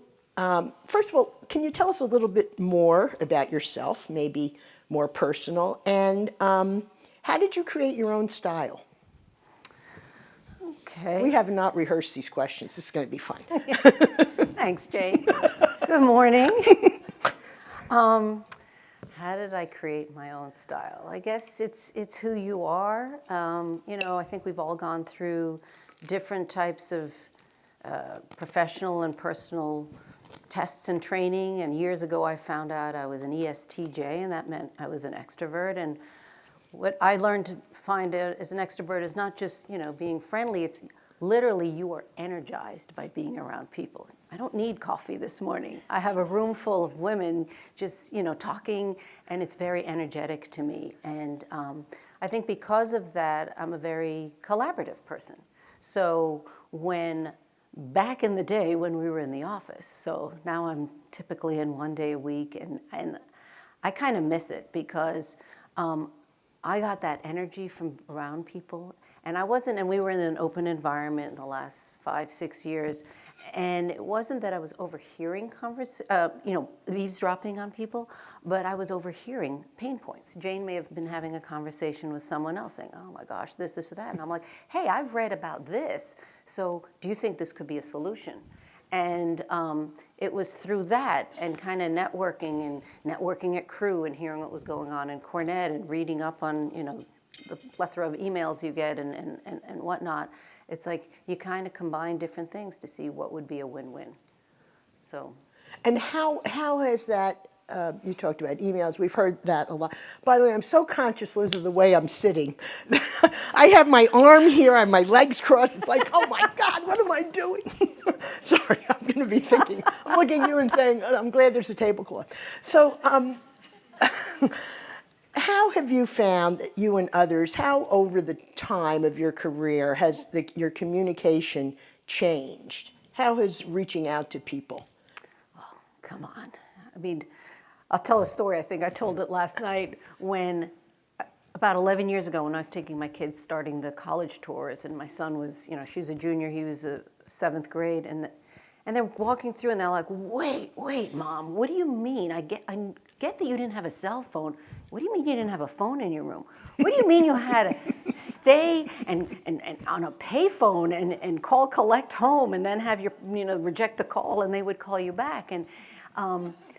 first of all, can you tell us a little bit more about yourself, maybe more personal, and how did you create your own style? Okay. We have not rehearsed these questions. This is going to be fun. Thanks, Jane. Good morning. How did I create my own style? I guess it's who you are. I think we've all gone through different types of professional and personal tests and training. And years ago, I found out I was an ESTJ, and that meant I was an extrovert. And what I learned to find out as an extrovert is not just being friendly. It's literally you are energized by being around people. I don't need coffee this morning. I have a room full of women just talking, and it's very energetic to me. And I think because of that, I'm a very collaborative person. So back in the day when we were in the office, so now I'm typically in 1 day a week, and I kind of miss it because I got that energy from around people, and we were in an open environment in the last 5-6 years, and it wasn't that I was overhearing eavesdropping on people, but I was overhearing pain points. Jane may have been having a conversation with someone else saying, oh my gosh, this, or that, and I'm like, hey, I've read about this, so do you think this could be a solution? And it was through that and kind of networking at Crew and hearing what was going on in Cornet and reading up on, the plethora of emails you get and whatnot. It's like you kind of combine different things to see what would be a win-win. So. And how has that, you talked about emails, we've heard that a lot. By the way, I'm so conscious, Liz, of the way I'm sitting. I have my arm here and my legs crossed. It's like, oh my God, what am I doing? Sorry, I'm going to be thinking. I'm looking at you and saying, I'm glad there's a tablecloth. So how have you found, you and others, how over the time of your career has your communication changed? How has reaching out to people? Oh, come on. I mean, I'll tell a story. I think I told it last night when, about 11 years ago, when I was taking my kids starting the college tours, and my son was, she was a junior, he was a 7th grade, and they're walking through and they're like, wait, Mom, what do you mean? I get that you didn't have a cell phone. What do you mean you didn't have a phone in your room? What do you mean you had to stay and on a payphone and call collect home and then have your, reject the call and they would call you back? And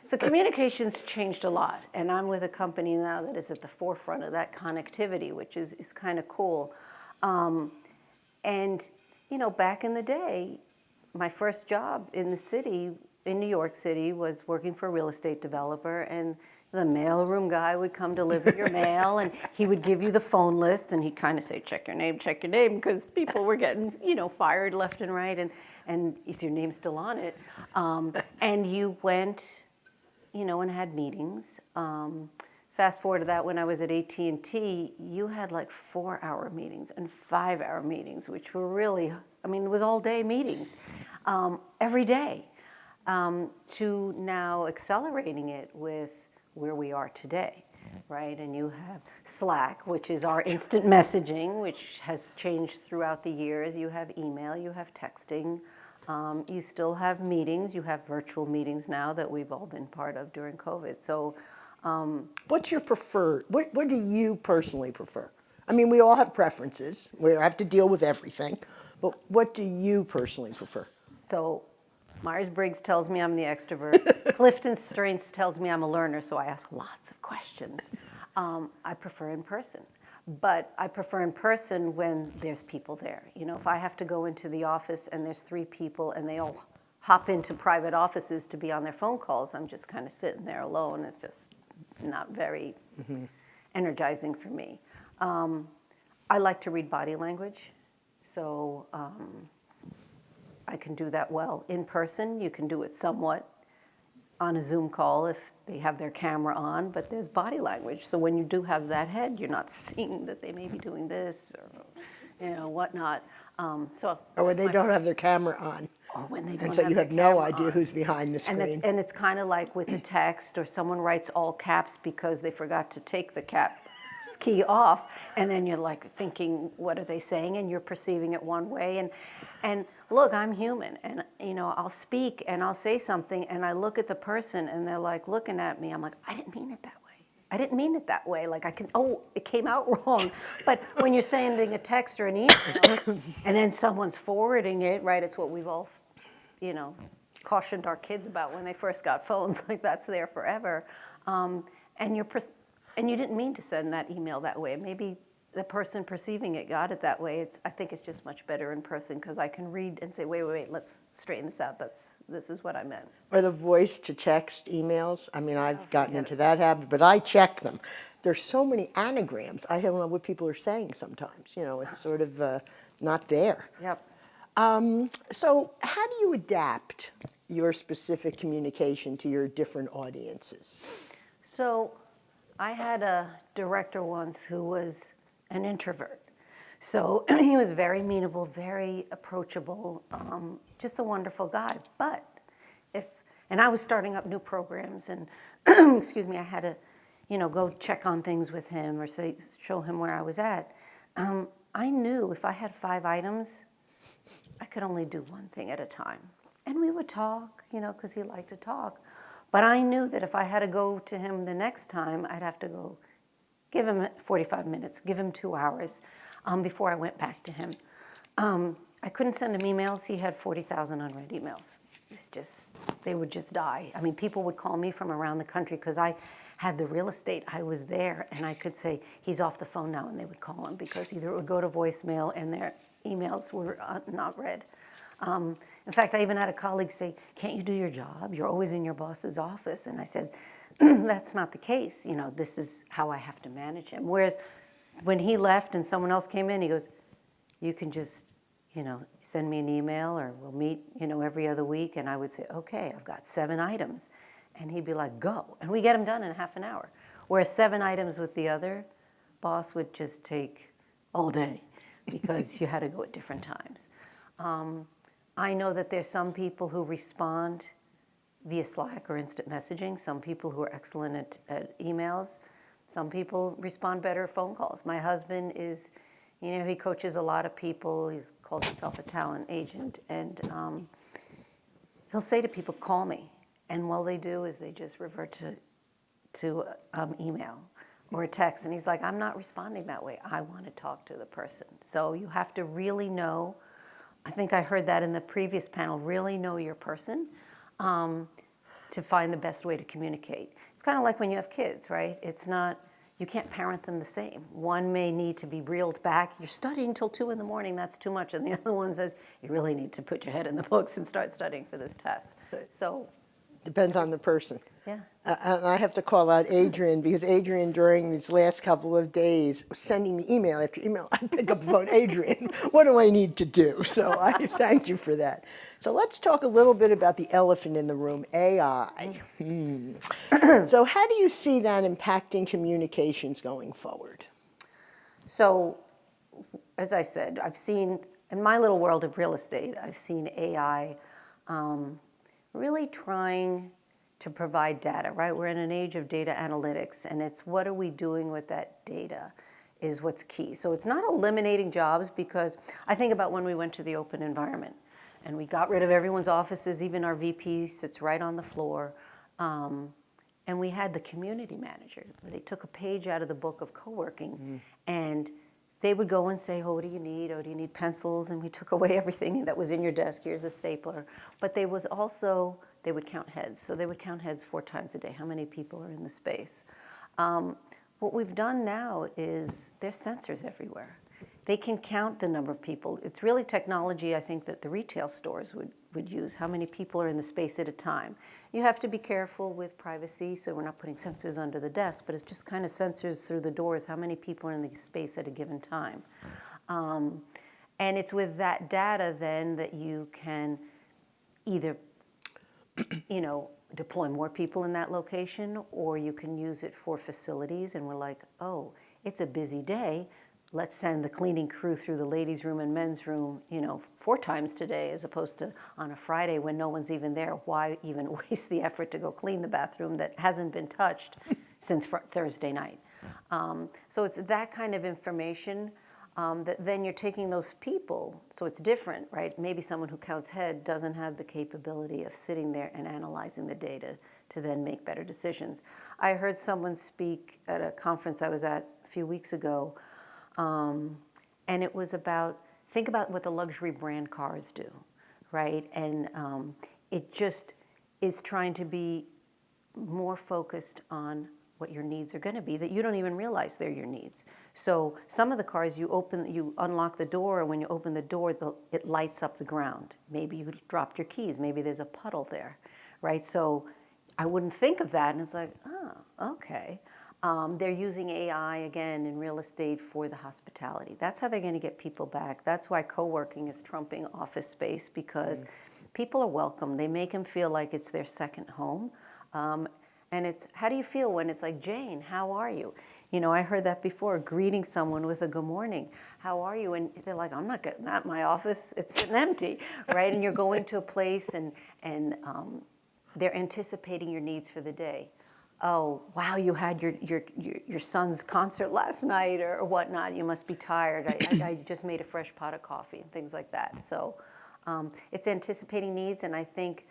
so communications changed a lot. And I'm with a company now that is at the forefront of that connectivity, which is kind of cool. And, back in the day, my first job in the city, in New York City, was working for a real estate developer, and the mailroom guy would come deliver your mail, and he would give you the phone list, and he'd kind of say, check your name, because people were getting, fired left and right, and is your name still on it? And you went, and had meetings. Fast forward to that, when I was at AT&T, you had like 4-hour meetings and 5-hour meetings, which were really, it was all-day meetings every day, to now accelerating it with where we are today, right? And you have Slack, which is our instant messaging, which has changed throughout the years. You have email, you have texting, you still have meetings, you have virtual meetings now that we've all been part of during COVID. So, what's your preferred? What do you personally prefer? We all have preferences. We have to deal with everything. But what do you personally prefer? So Myers-Briggs tells me I'm the extrovert. Clifton Strengths tells me I'm a learner, so I ask lots of questions. I prefer in person. But I prefer in person when there's people there. If I have to go into the office and there's 3 people and they all hop into private offices to be on their phone calls, I'm just kind of sitting there alone. It's just not very energizing for me. I like to read body language, so I can do that well in person. You can do it somewhat on a Zoom call if they have their camera on, but there's body language. So when you do have that head, you're not seeing that they may be doing this or whatnot. Or when they don't have their camera on. Or when they don't And so have you their have no camera idea on. who's behind the screen. And it's kind of like with a text, or someone writes all caps because they forgot to take the caps key off, and then you're like thinking, what are they saying? And you're perceiving it one way. And look, I'm human, and I'll speak and I'll say something, and I look at the person and they're like looking at me. I'm like, I didn't mean it that way. I didn't mean it that way. Like it came out wrong. But when you're sending a text or an email and then someone's forwarding it, right? It's what we've all, cautioned our kids about when they first got phones. Like that's there forever. and and you didn't mean to send that email that way. Maybe the person perceiving it got it that way. I think it's just much better in person because I can read and say, wait, let's straighten this out. This is what I meant. Or the voice to text emails. I mean, I've gotten forget into it. that habit, but I check them. There's so many anagrams. I don't know what people are saying sometimes. It's sort of not there. Yep. So how do you adapt your specific communication to your different audiences? So I had a director once who was an introvert. So he was very amenable, very approachable, just a wonderful guy. But and I was starting up new programs and, excuse me, I had to, go check on things with him or show him where I was at. I knew if I had 5 items, I could only do one thing at a time. And we would talk, because he liked to talk. But I knew that if I had to go to him the next time, I'd have to go give him 45 minutes, give him 2 hours before I went back to him. I couldn't send him emails. He had 40,000 unread emails. They would just die. I mean, people would call me from around the country because I had the real estate. I was there, and I could say, he's off the phone now, and they would call him because either it would go to voicemail and their emails were not read. In fact, I even had a colleague say, can't you do your job? You're always in your boss's office. And I said, that's not the case. This is how I have to manage him. Whereas when he left and someone else came in, he goes, you can just, send me an email or we'll meet, every other week. And I would say, okay, I've got 7 items. And he'd be like, go. And we get them done in half an hour. Whereas 7 items with the other boss would just take all day because you had to go at different times. I know that there's some people who respond via Slack or instant messaging, some people who are excellent at emails, some people respond better at phone calls. My husband is, he coaches a lot of people. He calls himself a talent agent, and he'll say to people, call me. And all they do is they just revert to email or a text. And he's like, I'm not responding that way. I want to talk to the person. So you have to really know, I think I heard that in the previous panel, really know your person to find the best way to communicate. It's kind of like when you have kids, right? You can't parent them the same. One may need to be reeled back. You're studying till 2 in the morning, that's too much. And the other one says, you really need to put your head in the books and start studying for this test. So Depends on the person. yeah. And I have to call out Adrian because Adrian, during these last couple of days, was sending me email after email. I pick up the phone, Adrian, what do I need to do? So I thank you for that. So let's talk a little bit about the elephant in the room, AI. So how do you see that impacting communications going forward? So, as I said, I've seen, in my little world of real estate, I've seen AI really trying to provide data, right? We're in an age of data analytics, and it's what are we doing with that data is what's key. So it's not eliminating jobs, because I think about when we went to the open environment and we got rid of everyone's offices, even our VP sits right on the floor. And we had the community manager. They took a page out of the book of co-working, and they would go and say, oh, what do you need? Oh, do you need pencils? And we took away everything that was in your desk. Here's a stapler. But they would count heads. So they would count heads 4 times a day, how many people are in the space. What we've done now is there's sensors everywhere. They can count the number of people. It's really technology, I think, that the retail stores would use, how many people are in the space at a time. You have to be careful with privacy, so we're not putting sensors under the desk, but it's just kind of sensors through the doors, how many people are in the space at a given time. And it's with that data then that you can either, deploy more people in that location, or you can use it for facilities, and we're like, oh, it's a busy day. Let's send the cleaning crew through the ladies' room and men's room, 4 times today, as opposed to on a Friday when no one's even there. Why even waste the effort to go clean the bathroom that hasn't been touched since Thursday night? So it's that kind of information that then you're taking those people. So it's different, right? Maybe someone who counts head doesn't have the capability of sitting there and analyzing the data to then make better decisions. I heard someone speak at a conference I was at a few weeks ago, and it was think about what the luxury brand cars do, right? And it just is trying to be more focused on what your needs are going to be that you don't even realize they're your needs. So some of the cars you unlock the door, and when you open the door, it lights up the ground. Maybe you dropped your keys. Maybe there's a puddle there, right? So I wouldn't think of that, and it's like, oh, okay. They're using AI again in real estate for the hospitality. That's how they're going to get people back. That's why co-working is trumping office space, because people are welcome. They make them feel like it's their second home. And it's, how do you feel when it's like, Jane, how are you? You know, I heard that before, greeting someone with a good morning. How are you? And they're like, I'm not getting that in my office. It's sitting empty, right? And you're going to a place and they're anticipating your needs for the day. Oh, wow, you had your son's concert last night or whatnot. You must be tired. I just made a fresh pot of coffee and things like that. So it's anticipating needs, and I think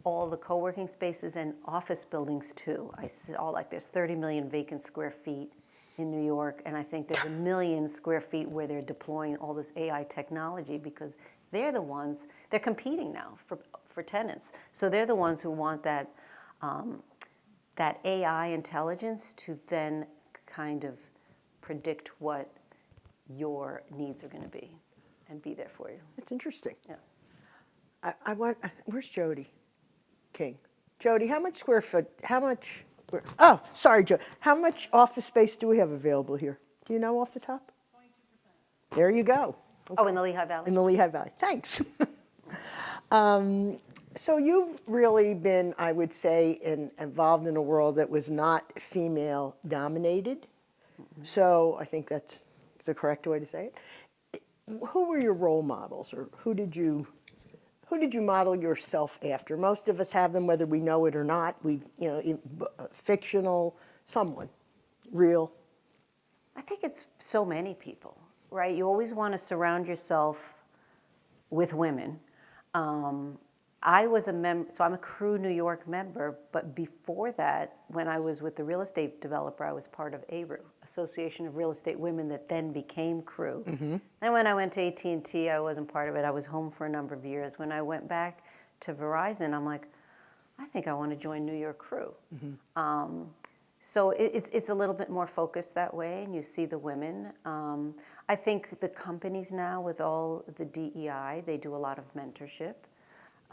all the co-working spaces and office buildings too. I saw like there's 30 million vacant square feet in New York, and I think there's 1 million square feet where they're deploying all this AI technology, because they're the ones, they're competing now for tenants. So they're the ones who want that AI intelligence to then kind of predict what your needs are going to be and be there for you. It's interesting. Yeah. I want, where's Jody King? Jody, how much square foot, oh, sorry, Joe. How much office space do we have available here? Do you know off the top? 22%. There you go. Oh, in the Lehigh Valley? In the Lehigh Valley. Thanks. So you've really been, I would say, involved in a world that was not female dominated. So I think that's the correct way to say it. Who were your role models, or who did you model yourself after? Most of us have them, whether we know it or not. Fictional, someone, real. I think it's so many people, right? You always want to surround yourself with women. I was a member, so I'm a Crew New York member, but before that, when I was with the real estate developer, I was part of ARU, Association of Real Estate Women, that then became Crew. Mm-hmm. Then when I went to AT&T, I wasn't part of it. I was home for a number of years. When I went back to Verizon, I'm like, I think I want to join New York Crew. Mm-hmm. So it's a little bit more focused that way, and you see the women. I think the companies now, with all the DEI, they do a lot of mentorship.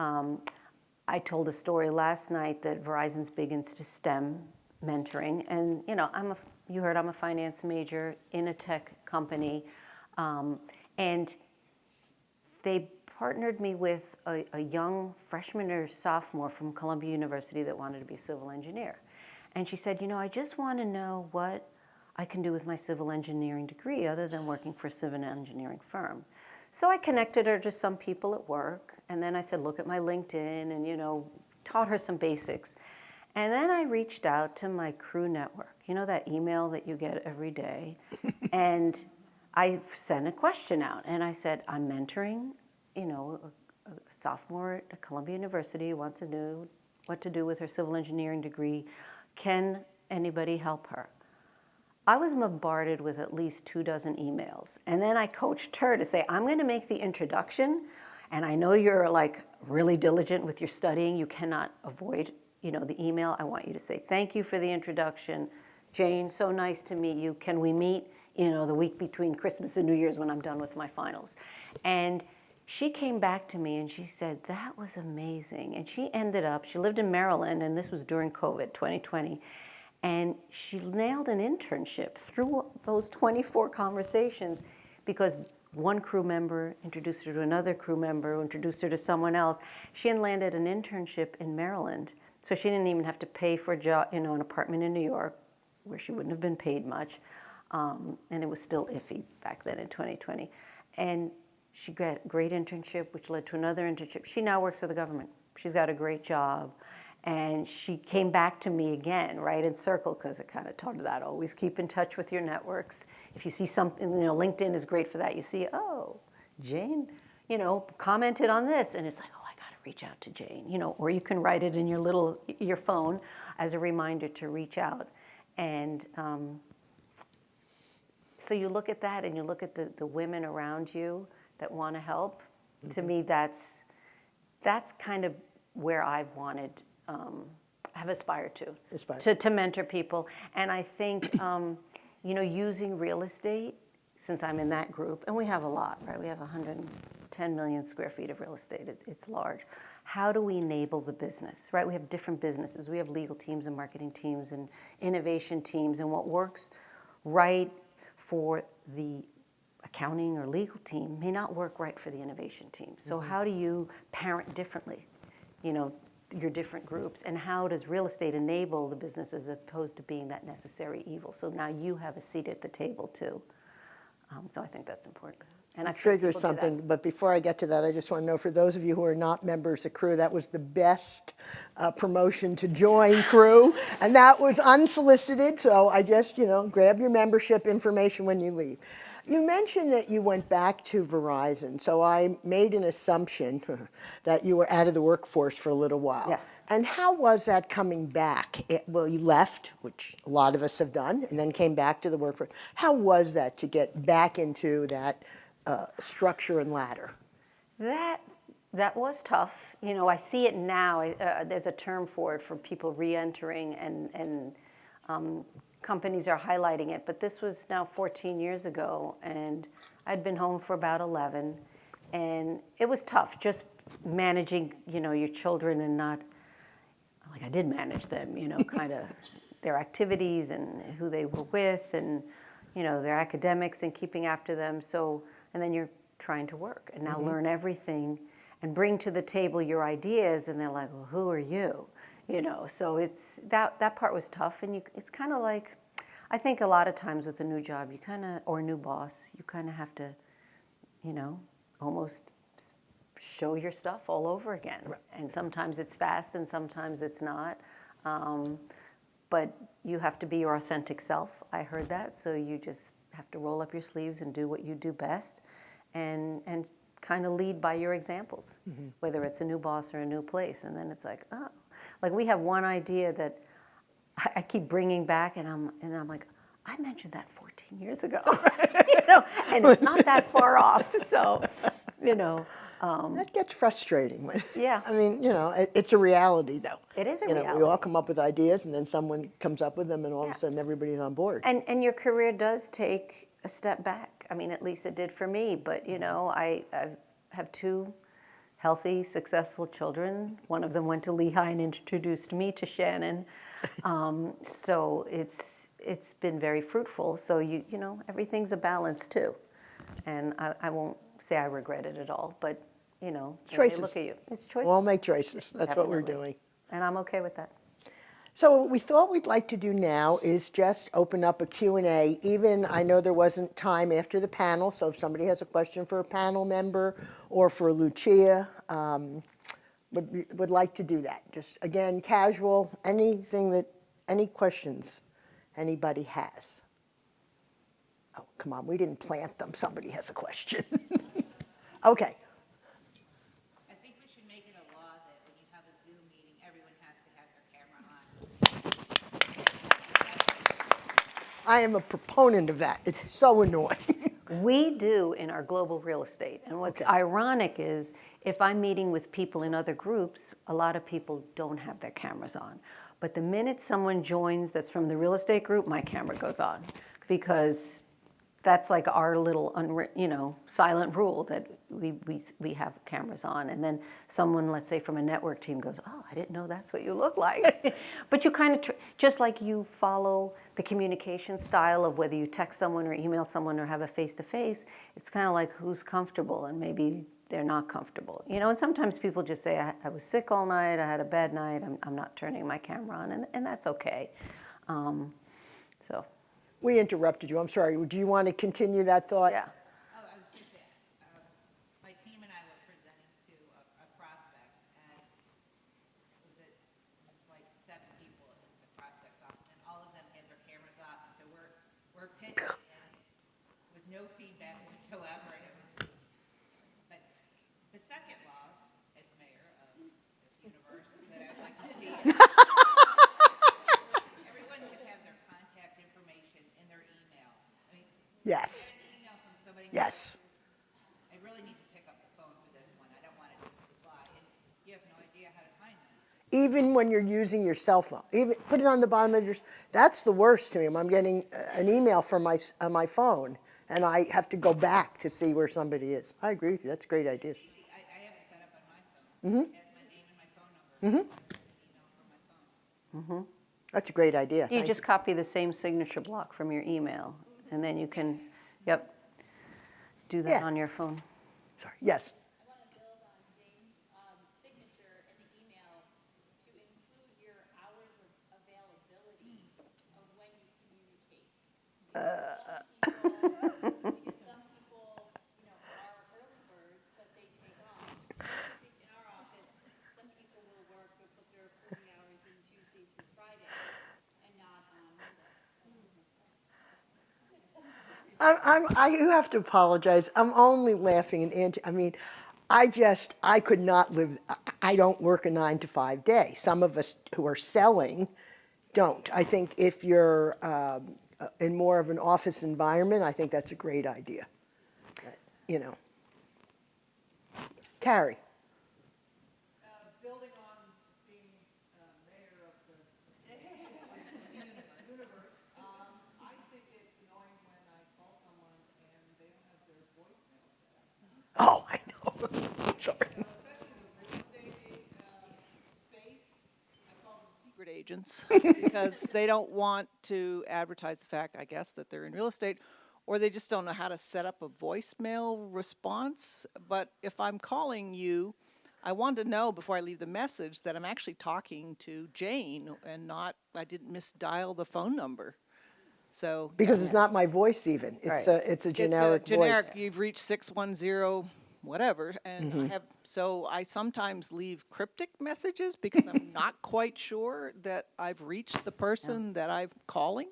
I told a story last night that Verizon's big into STEM mentoring, and you heard I'm a finance major in a tech company, and they partnered me with a young freshman or sophomore from Columbia University that wanted to be a civil engineer. And she said, I just want to know what I can do with my civil engineering degree other than working for a civil engineering firm. So I connected her to some people at work, and then I said, look at my LinkedIn, and, taught her some basics. And then I reached out to my Crew network, that email that you get every day, and I sent a question out, and I said, I'm mentoring, a sophomore at Columbia University who wants to know what to do with her civil engineering degree. Can anybody help her? I was bombarded with at least 24 emails. And then I coached her to say, I'm going to make the introduction. And I know you're like really diligent with your studying. You cannot avoid, the email. I want you to say, thank you for the introduction. Jane, so nice to meet you. Can we meet, the week between Christmas and New Year's when I'm done with my finals? And she came back to me and she said, that was amazing. And she lived in Maryland, and this was during COVID, 2020. And she nailed an internship through those 24 conversations, because one crew member introduced her to another crew member who introduced her to someone else. She had landed an internship in Maryland, so she didn't even have to pay for a job, an apartment in New York, where she wouldn't have been paid much, and it was still iffy back then in 2020. And she got a great internship, which led to another internship. She now works for the government. She's got a great job. And she came back to me again, right, in circle, because I kind of taught her that. Always keep in touch with your networks. If you see something, LinkedIn is great for that. You see, oh, Jane, commented on this. And it's like, oh, I got to reach out to Jane, or you can write it in your phone as a reminder to reach out. And so you look at that, and you look at the women around you that want to help. Mm-hmm. To me, that's kind of where I've wanted, have aspired to. Aspired. To mentor people. And I think, using real estate, since I'm in that group, and we have a lot, right? We have 110 million square feet of real estate. It's large. How do we enable the business, right? We have different businesses. We have legal teams and marketing teams and innovation teams. And what works right for the accounting or legal team may not work right for the innovation team. So how do you parent differently, your different groups? And how does real estate enable the business as opposed to being that necessary evil? So now you have a seat at the table too. So I think that's important. And I Trigger something, but before I get to that, I just want to know, for those of you who are not members of Crew, that was the best promotion to join Crew, and that was unsolicited, so I just, grab your membership information when you leave. You mentioned that you went back to Verizon, so I made an assumption that you were out of the workforce for a little while. Yes. And how was that coming back? Well, you left, which a lot of us have done, and then came back to the workforce. How was that to get back into that structure and ladder? That was tough. I see it now. There's a term for it, for people re-entering, and companies are highlighting it. But this was now 14 years ago, and I'd been home for about 11, and it was tough just managing, your children, and not like I did manage them, kind of their activities and who they were with, and their academics, and keeping after them. So, and then you're trying to work and now learn everything and bring to the table your ideas, and they're like, well, who are you? So it's that part was tough, and it's kind of like, I think a lot of times with a new job, or a new boss, you kind of have to, almost show your stuff all over again. Right. And sometimes it's fast and sometimes it's not. But you have to be your authentic self. I heard that. So you just have to roll up your sleeves and do what you do best, and kind of lead by your examples, whether it's a new boss or a new place. And then it's like, oh, like we have one idea that I keep bringing back, and I'm like, I mentioned that 14 years ago, and it's not that far off. So, that gets frustrating. Yeah. I mean, it's a reality, though. It is a We reality. all come up with ideas, and then someone comes up with them, and all of a sudden everybody's on board. And your career does take a step back. I mean, at least it did for me. But, I have two healthy, successful children. One of them went to Lehigh and introduced me to Shannon. So it's been very fruitful. So, everything's a balance, too. And I won't say I regret it at all. But, Choices. They look at you. It's choices. We'll all make choices. That's what we're Definitely. doing. And I'm okay with that. So what we thought we'd like to do now is just open up a Q&A. Even, I know there wasn't time after the panel, so if somebody has a question for a panel member or for Lucia, would like to do that. Just, again, casual, any questions anybody has. Oh, come on, we didn't plant them. Somebody has a question. Okay. I think we should make it a law that when you have a Zoom meeting, everyone has to have their camera on. I am a proponent of that. It's so annoying. We do in our global real estate. And what's ironic is if I'm meeting with people in other groups, a lot of people don't have their cameras on. But the minute someone joins that's from the real estate group, my camera goes on, because that's like our little silent rule that we have cameras on. And then someone, let's say from a network team, goes, oh, I didn't know that's what you look like. But you kind of, just like you follow the communication style of whether you text someone or email someone or have a face-to-face, it's kind of like who's comfortable, and maybe they're not comfortable. And sometimes people just say, I was sick all night, I had a bad night, I'm not turning my camera on, and that's okay. So. We interrupted you. I'm sorry. Do you want to continue that thought? Yeah. Oh, I was going to say, my team and I were presenting to a prospect, and it was like 7 people in the prospect's office, and all of them had their cameras off, and so we're pitching and with no feedback whatsoever. And but the second law, as mayor of this universe, that I'd like to see is everyone should have their contact information in their email. I mean, Yes. an email from somebody. Yes. I really need to pick up the phone for this one. I don't want it to fly. And you have no idea how to find them. even when you're using your cell phone. Even put it on the bottom of your. That's the worst to me. When I'm getting an email from my phone, and I have to go back to see where somebody is. I agree with you. That's a great idea. I have it set up on my phone. It has my name and my phone number. I get an email from my phone. That's a great idea. You Thank just copy the same signature block from your email, and then you can, yep, do that Yeah. on your phone. Sorry. Yes. I want to build on Jane's signature in the email to include your hours of availability of when you communicate. Because some people, are early birds, but they take off. In our office, some people will work, they'll put their 40 hours in Tuesday through Friday and not on Monday. You have to apologize. I'm only laughing and Angie. I mean, I could not live. I don't work a 9 to 5 day. Some of us who are selling don't. I think if you're in more of an office environment, I think that's a great idea. Carrie. Building on being mayor of the universe, I think it's annoying when I call someone and they don't have their voicemail set up. Oh, I know. Sorry. Especially with real estate space, I call them secret agents because they don't want to advertise the fact, I guess, that they're in real estate, or they just don't know how to set up a voicemail response. But if I'm calling you, I want to know before I leave the message that I'm actually talking to Jane and I didn't misdial the phone number. So Because it's not my voice even. It's Right. it's a generic it's a generic, voice. you've reached 610 whatever, and I sometimes leave cryptic messages because I'm not quite sure that I've reached the person that I'm calling.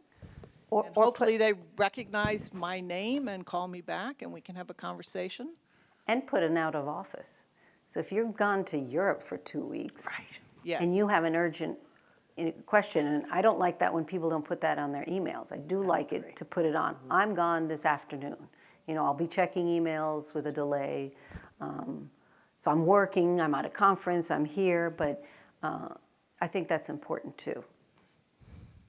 Or, And or hopefully they recognize my name and call me back and we can have a conversation. put an out of office. So if you're gone to Europe for 2 weeks. Right. Yes. And you have an urgent question, and I don't like that when people don't put that on their emails. I do like it to put it on. I'm gone this afternoon. I'll be checking emails with a delay. So I'm working, I'm at a conference, I'm here, but I think that's important too,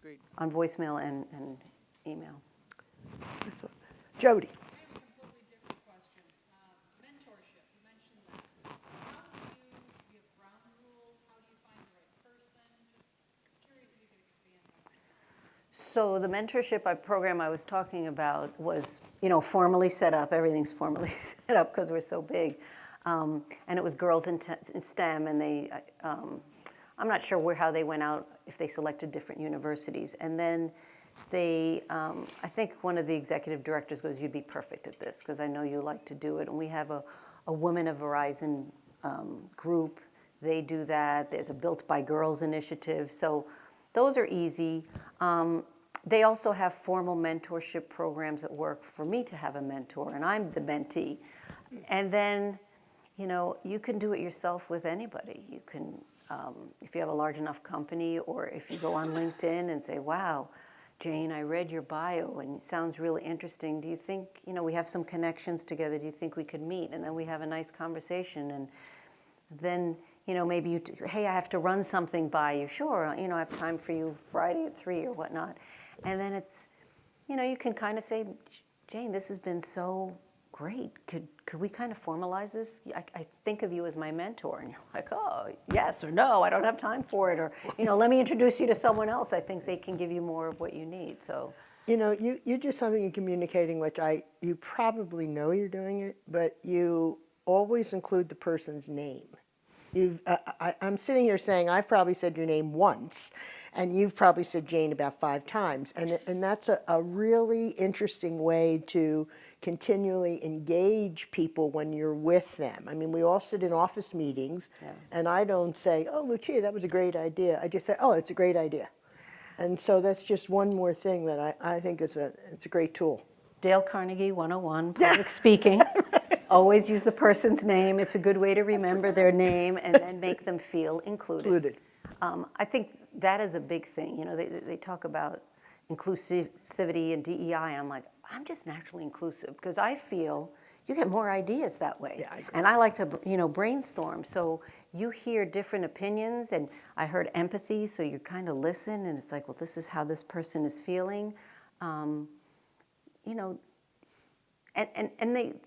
Agreed. on voicemail and email. Jody. I have a completely different question. Mentorship, you mentioned that. How do you have ground rules? How do you find the right person? Just curious if you could expand on that. So the mentorship program I was talking about was, formally set up. Everything's formally set up because we're so big. And it was girls in STEM, and I'm not sure how they went out, if they selected different universities. And then I think one of the executive directors goes, "You'd be perfect at this because I know you like to do it." And we have a Women of Verizon group. They do that. There's a Built by Girls initiative. So those are easy. They also have formal mentorship programs at work for me to have a mentor, and I'm the mentee. And then, you can do it yourself with anybody. You can, if you have a large enough company, or if you go on LinkedIn and say, "Wow, Jane, I read your bio and it sounds really interesting. Do you think, we have some connections together. Do you think we could meet?" And then we have a nice conversation. And then, maybe "Hey, I have to run something by you." "Sure, I have time for you Friday at 3 or whatnot." And then it's, you can kind of say, "Jane, this has been so great. Could we kind of formalize this? I think of you as my mentor." And you're like, "Oh, yes or no, I don't have time for it." Or, "Let me introduce you to someone else. I think they can give you more of what you need." So, You do something in communicating which you probably know you're doing it, but you always include the person's name. I'm sitting here saying I've probably said your name once, and you've probably said Jane about 5 times, and that's a really interesting way to continually engage people when you're with them. I mean, we all sit in office meetings, and I don't say, "Oh, Lucia, that was a great idea." I just say, "Oh, it's a great idea." And so that's just one more thing that I think it's a great tool. Dale Carnegie 101, public speaking. Always use the person's name. It's a good way to remember their name and then make them feel included. I think that is a big thing. They talk about inclusivity and DEI, and I'm like, I'm just naturally inclusive because I feel you get more ideas that way. Yeah, I agree. And I like to, brainstorm. So you hear different opinions, and I heard empathy, so you kind of listen, and it's like, well, this is how this person is feeling. You know, and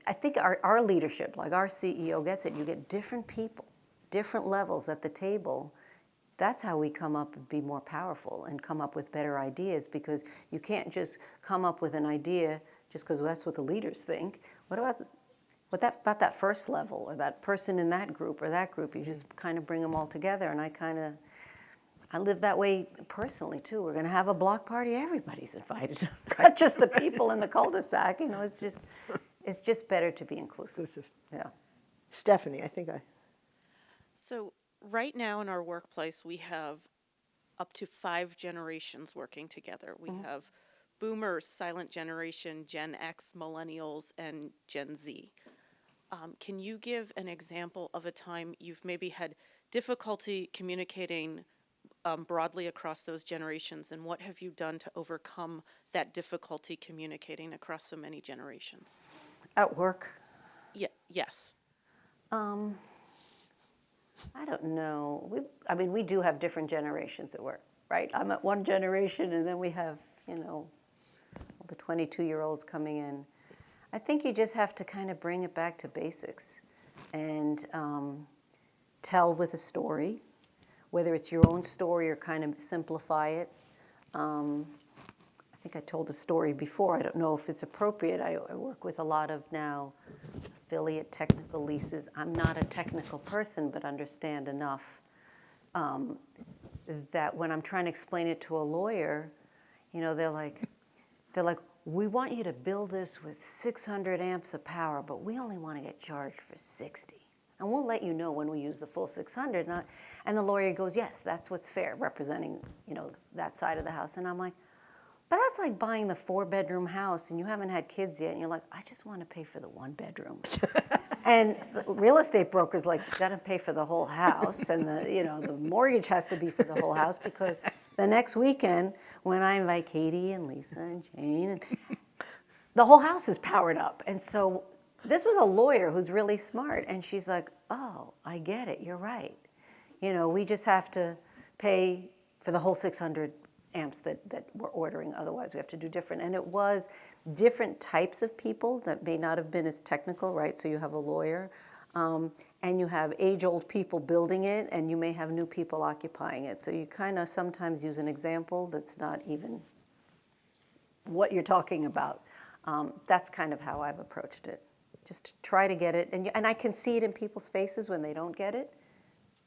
I think our leadership, like our CEO gets it. You get different people, different levels at the table. That's how we come up and be more powerful and come up with better ideas, because you can't just come up with an idea just because that's what the leaders think. What about that first level, or that person in that group or that group? You just kind of bring them all together, and I live that way personally too. We're going to have a block party. Everybody's invited, not just the people in the cul-de-sac. It's just better to be inclusive. Yeah. Stephanie, I think So right now in our workplace, we have up to 5 generations working together. We have boomers, silent generation, Gen X, millennials, and Gen Z. Can you give an example of a time you've maybe had difficulty communicating broadly across those generations, and what have you done to overcome that difficulty communicating across so many generations? At work, Yes. I don't know. We do have different generations at work, right? I'm at one generation, and then we have, all the 22-year-olds coming in. I think you just have to kind of bring it back to basics and tell with a story, whether it's your own story or kind of simplify it. I think I told a story before. I don't know if it's appropriate. I work with a lot of now affiliate technical leases. I'm not a technical person, but understand enough that when I'm trying to explain it to a lawyer, they're like, we want you to build this with 600 amps of power, but we only want to get charged for 60. And we'll let you know when we use the full 600. And the lawyer goes, yes, that's what's fair, representing, that side of the house. And I'm like, but that's like buying the 4-bedroom house and you haven't had kids yet, and you're like, I just want to pay for the 1-bedroom. And the real estate broker's like, you got to pay for the whole house, and the mortgage has to be for the whole house, because the next weekend when I invite Katie and Lisa and Jane, the whole house is powered up. And so this was a lawyer who's really smart, and she's like, oh, I get it, you're right. We just have to pay for the whole 600 amps that we're ordering, otherwise we have to do different. And it was different types of people that may not have been as technical, right? So you have a lawyer, and you have age-old people building it, and you may have new people occupying it. So you kind of sometimes use an example that's not even what you're talking about. That's kind of how I've approached it. Just to try to get it, and I can see it in people's faces when they don't get it.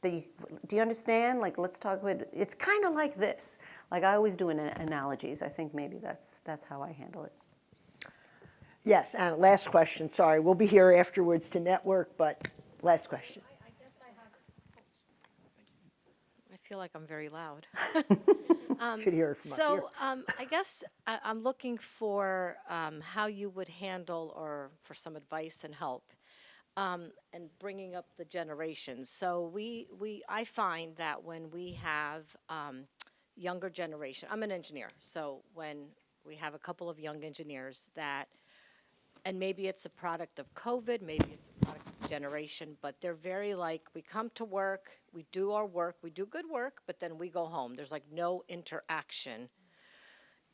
Do you understand? Like, let's talk about it. It's kind of like this. Like, I always do analogies. I think maybe that's how I handle it. yes. And last question. Sorry, we'll be here afterwards to network, but last question. I guess I have. I feel like I'm very loud. Should hear it from up here. So I guess I'm looking for how you would handle, or for some advice and help, and bringing up the generations. So I find that when we have younger generation, I'm an engineer, so when we have a couple of young engineers and maybe it's a product of COVID, maybe it's a product of generation, but they're very we come to work, we do our work, we do good work, but then we go home. There's no interaction.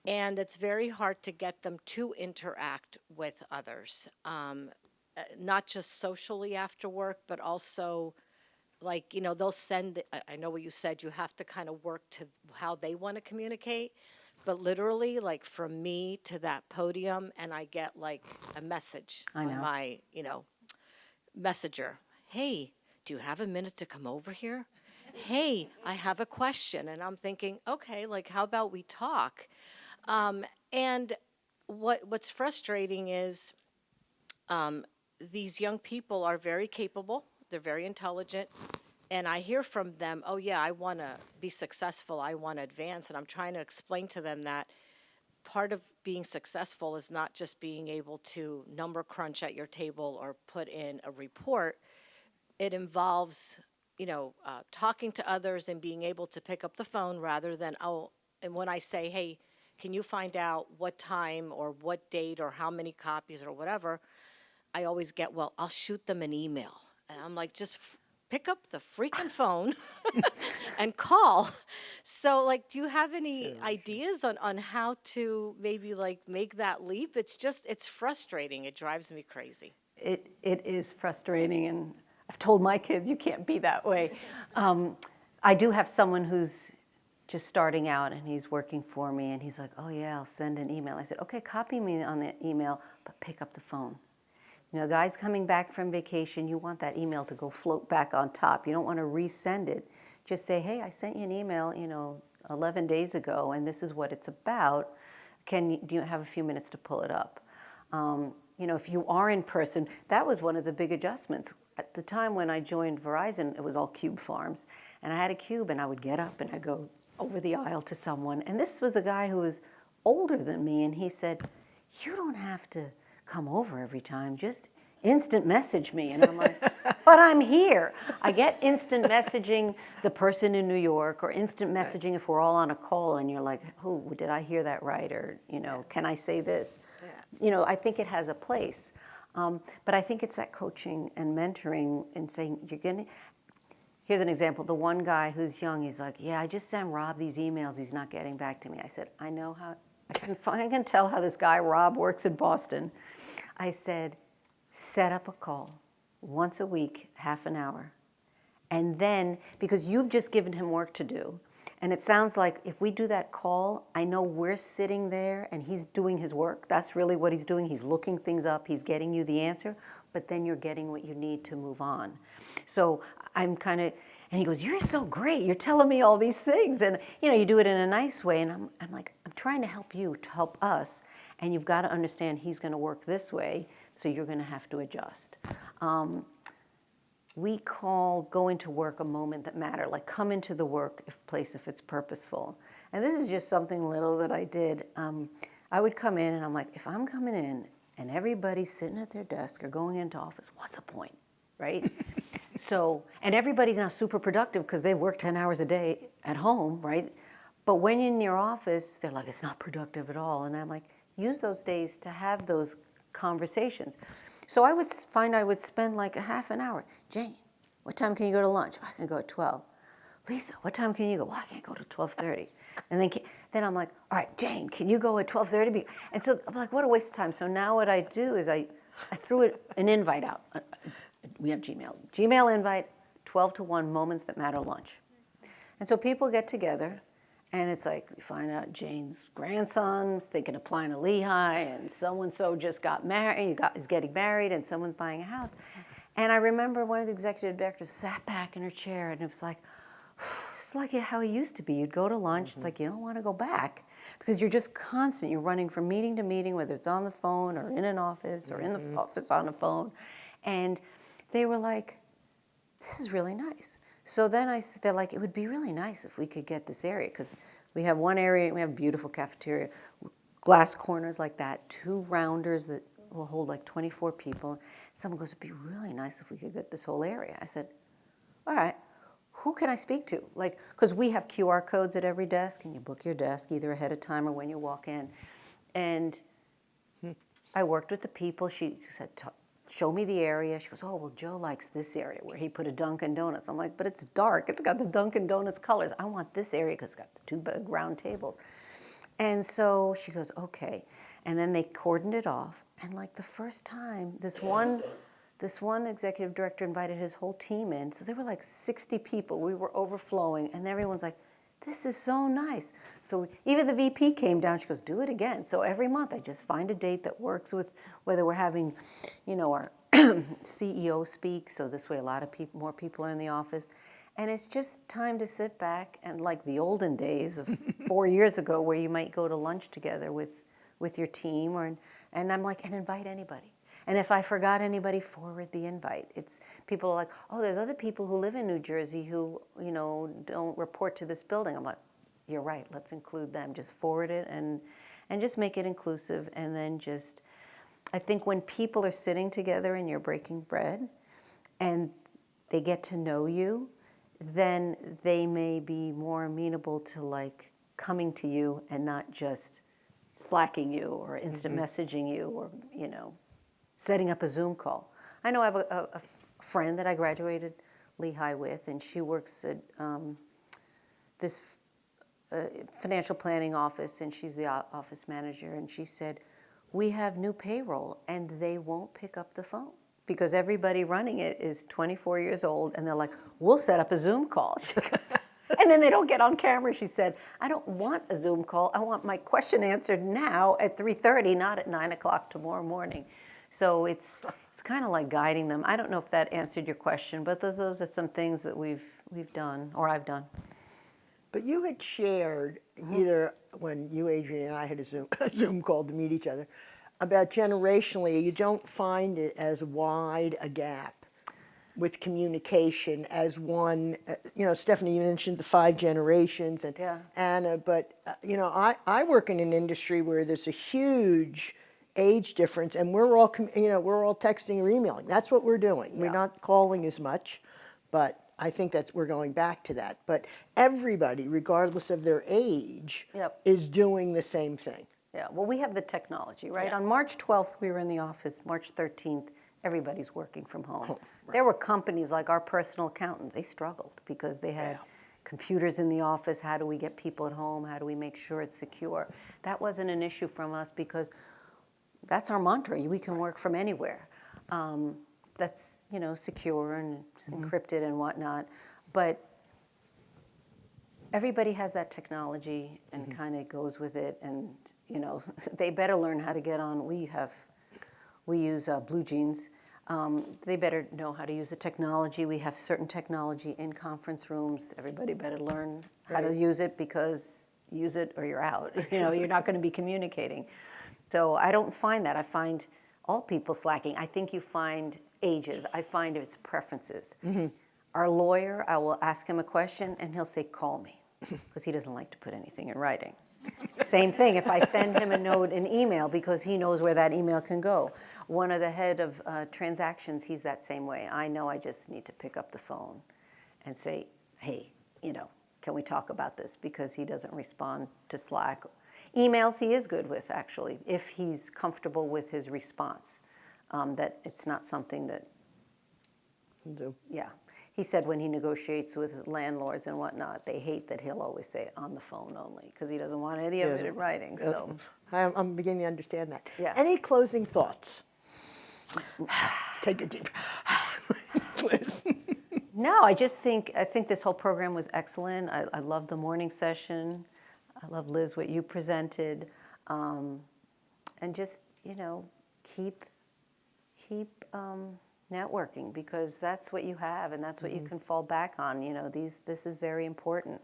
And it's very hard to get them to interact with others, not just socially after work, but also they'll send, I know what you said, you have to kind of work to how they want to communicate. But literally, from me to that podium, and I get a message on my, messenger. Hey, do you have a minute to come over here? Hey, I have a question. And I'm thinking, okay, how about we talk? And what's frustrating is these young people are very capable. They're very intelligent. And I hear from them, oh, yeah, I want to be successful. I want to advance. And I'm trying to explain to them that part of being successful is not just being able to number crunch at your table or put in a report. It involves, talking to others and being able to pick up the phone rather than, and when I say, hey, can you find out what time or what date or how many copies or whatever, I always get, well, I'll shoot them an email. And I'm like, just pick up the freaking phone and call. So, like, do you have any ideas on how to maybe like make that leap? It's frustrating. It drives me crazy. It is frustrating, and I've told my kids you can't be that way. I do have someone who's just starting out, and he's working for me, and he's like, oh yeah, I'll send an email. I said, okay, copy me on the email, but pick up the phone. You know, guys coming back from vacation, you want that email to go float back on top. You don't want to resend it. Just say, hey, I sent you an email, 11 days ago, and this is what it's about. Do you have a few minutes to pull it up? If you are in person, that was one of the big adjustments. At the time when I joined Verizon, it was all cube farms. And I had a cube, and I would get up and I'd go over the aisle to someone. And this was a guy who was older than me, and he said, you don't have to come over every time, just instant message me. And I'm like, but I'm here. I get instant messaging the person in New York, or instant messaging if we're all on a call and you're like, oh, did I hear that right? Or, can I say this? I think it has a place. But I think it's that coaching and mentoring and saying, here's an example. The one guy who's young, he's like, yeah, I just sent Rob these emails. He's not getting back to me. I said, I know how, I can tell how this guy, Rob, works in Boston. I said, set up a call once a week, half an hour. And then, because you've just given him work to do, and it sounds like if we do that call, I know we're sitting there and he's doing his work. That's really what he's doing. He's looking things up. He's getting you the answer, but then you're getting what you need to move on. So I'm kind of, and he goes, you're so great. You're telling me all these things. And, you do it in a nice way. And I'm like, I'm trying to help you, to help us. And you've got to understand he's going to work this way, so you're going to have to adjust. We call going to work a moment that matter, like come into the workplace if it's purposeful. And this is just something little that I did. I would come in and I'm like, if I'm coming in and everybody's sitting at their desk or going into office, what's the point, right? So, and everybody's now super productive because they've worked 10 hours a day at home, right? But when you're in your office, they're like, it's not productive at all. And I'm like, use those days to have those conversations. So I would spend like a half an hour. Jane, what time can you go to lunch? I can go at 12. Lisa, what time can you go? Well, I can't go to 12:30. And then I'm like, all right, Jane, can you go at 12:30? And so I'm like, what a waste of time. So now what I do is I threw an invite out. We have Gmail invite, 12 to 1, moments that matter lunch. And so people get together. And it's like, we find out Jane's grandson's thinking of applying to Lehigh, and so-and-so just got married, is getting married, and someone's buying a house. And I remember one of the executive directors sat back in her chair, and it was like, it's like how it used to be. You'd go to lunch, It's like you don't want to go back, because you're just constant. You're running from meeting to meeting, whether it's on the phone or in an office or in the office on the phone. And they were like, this is really nice. So then they're like, it would be really nice if we could get this area, because we have one area, we have a beautiful cafeteria, glass corners like that, 2 rounders that will hold like 24 people. Someone goes, it'd be really nice if we could get this whole area. I said, all right, who can I speak to? Like, because we have QR codes at every desk, and you book your desk either ahead of time or when you walk in. And I worked with the people. She said, show me the area. She goes, oh, well, Joe likes this area where he put a Dunkin' Donuts. I'm like, but it's dark. It's got the Dunkin' Donuts colors. I want this area because it's got the 2 big round tables. And so she goes, okay. And then they cordoned it off. And like the first time, this one executive director invited his whole team in. So there were like 60 people. We were overflowing. And everyone's like, this is so nice. So even the VP came down. She goes, do it again. So every month I just find a date that works with whether we're having, our CEO speak. So this way a lot of more people are in the office. And it's just time to sit back and like the olden days of 4 years ago where you might go to lunch together with your team and I'm like, and invite anybody. And if I forgot anybody, forward the invite. It's people are like, oh, there's other people who live in New Jersey who, don't report to this building. I'm like, you're right, let's include them. Just forward it and just make it inclusive. And then I think when people are sitting together and you're breaking bread and they get to know you, then they may be more amenable to like coming to you and not just slacking you or instant messaging you or, setting up a Zoom call. I know I have a friend that I graduated Lehigh with, and she works at this financial planning office, and she's the office manager, and she said, we have new payroll, and they won't pick up the phone because everybody running it is 24 years old, and they're like, we'll set up a Zoom call. She goes, and then they don't get on camera. She said, I don't want a Zoom call. I want my question answered now at 3:30, not at 9 o'clock tomorrow morning. So it's kind of like guiding them. I don't know if that answered your question, but those are some things that we've done, or I've done. But you had shared, either when you, Adrienne, and I had a Zoom call to meet each other, about generationally, you don't find it as wide a gap with communication as one, Stephanie, you mentioned the 5 generations, and Yeah. Anna, but, I work in an industry where there's a huge age difference, and we're all texting or emailing. That's what we're doing. We're Yeah. not calling as much, but I think we're going back to that. But everybody, regardless of their age, Yep. is doing the same thing. Yeah, well, we have the technology, right? Yeah. On March 12th, we were in the office. March 13th, everybody's working from home. Right. There were companies like our personal accountant, they struggled because they had computers in the office. How do we get people at home? How do we make sure it's secure? That wasn't an issue from us because that's our mantra. We can work from anywhere. That's, secure and it's encrypted and whatnot. But everybody has that technology and kind of goes with it. And, they better learn how to get on. We use Blue Jeans. They better know how to use the technology. We have certain technology in conference rooms. Everybody better learn how to use it because use it or you're out. You're not going to be communicating. So I don't find that. I find all people slacking. I think you find ages. I find it's preferences. Our lawyer, I will ask him a question and he'll say, call me, because he doesn't like to put anything in writing. Same thing if I send him a note, an email, because he knows where that email can go. One of the head of transactions, he's that same way. I know I just need to pick up the phone and say, hey, can we talk about this? Because he doesn't respond to Slack. Emails he is good with, actually, if he's comfortable with his response, that it's not something that, yeah. He said when he negotiates with landlords and whatnot, they hate that he'll always say on the phone only, because he doesn't want any of it in writing, so. I'm beginning to understand that. Yeah. Any closing thoughts? Take a deep Liz. No, I think this whole program was excellent. I love the morning session. I love, Liz, what you presented. And just, keep networking, because that's what you have and that's what you can fall back on. This is very important.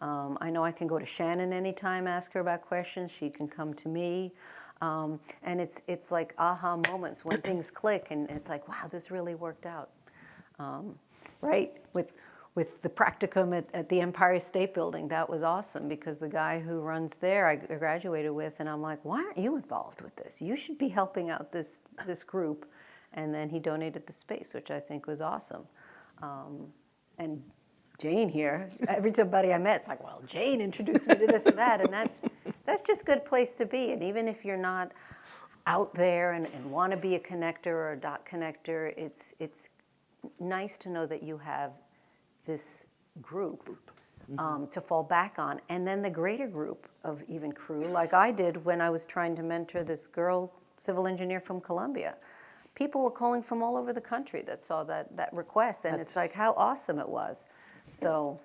I know I can go to Shannon anytime, ask her about questions. She can come to me. And it's like aha moments when things click and it's like, wow, this really worked out. Right? With the practicum at the Empire State Building, that was awesome, because the guy who runs there I graduated with, and I'm like, why aren't you involved with this? You should be helping out this group. And then he donated the space, which I think was awesome. And Jane here, everybody I met, it's like, well, Jane introduced me to this and that, and that's just a good place to be. And even if you're not out there and want to be a connector or a dot connector, it's nice to know that you have this group to fall back on. And then the greater group of even crew, like I did when I was trying to mentor this girl, civil engineer from Columbia. People were calling from all over the country that saw that request, and it's like how awesome it was. So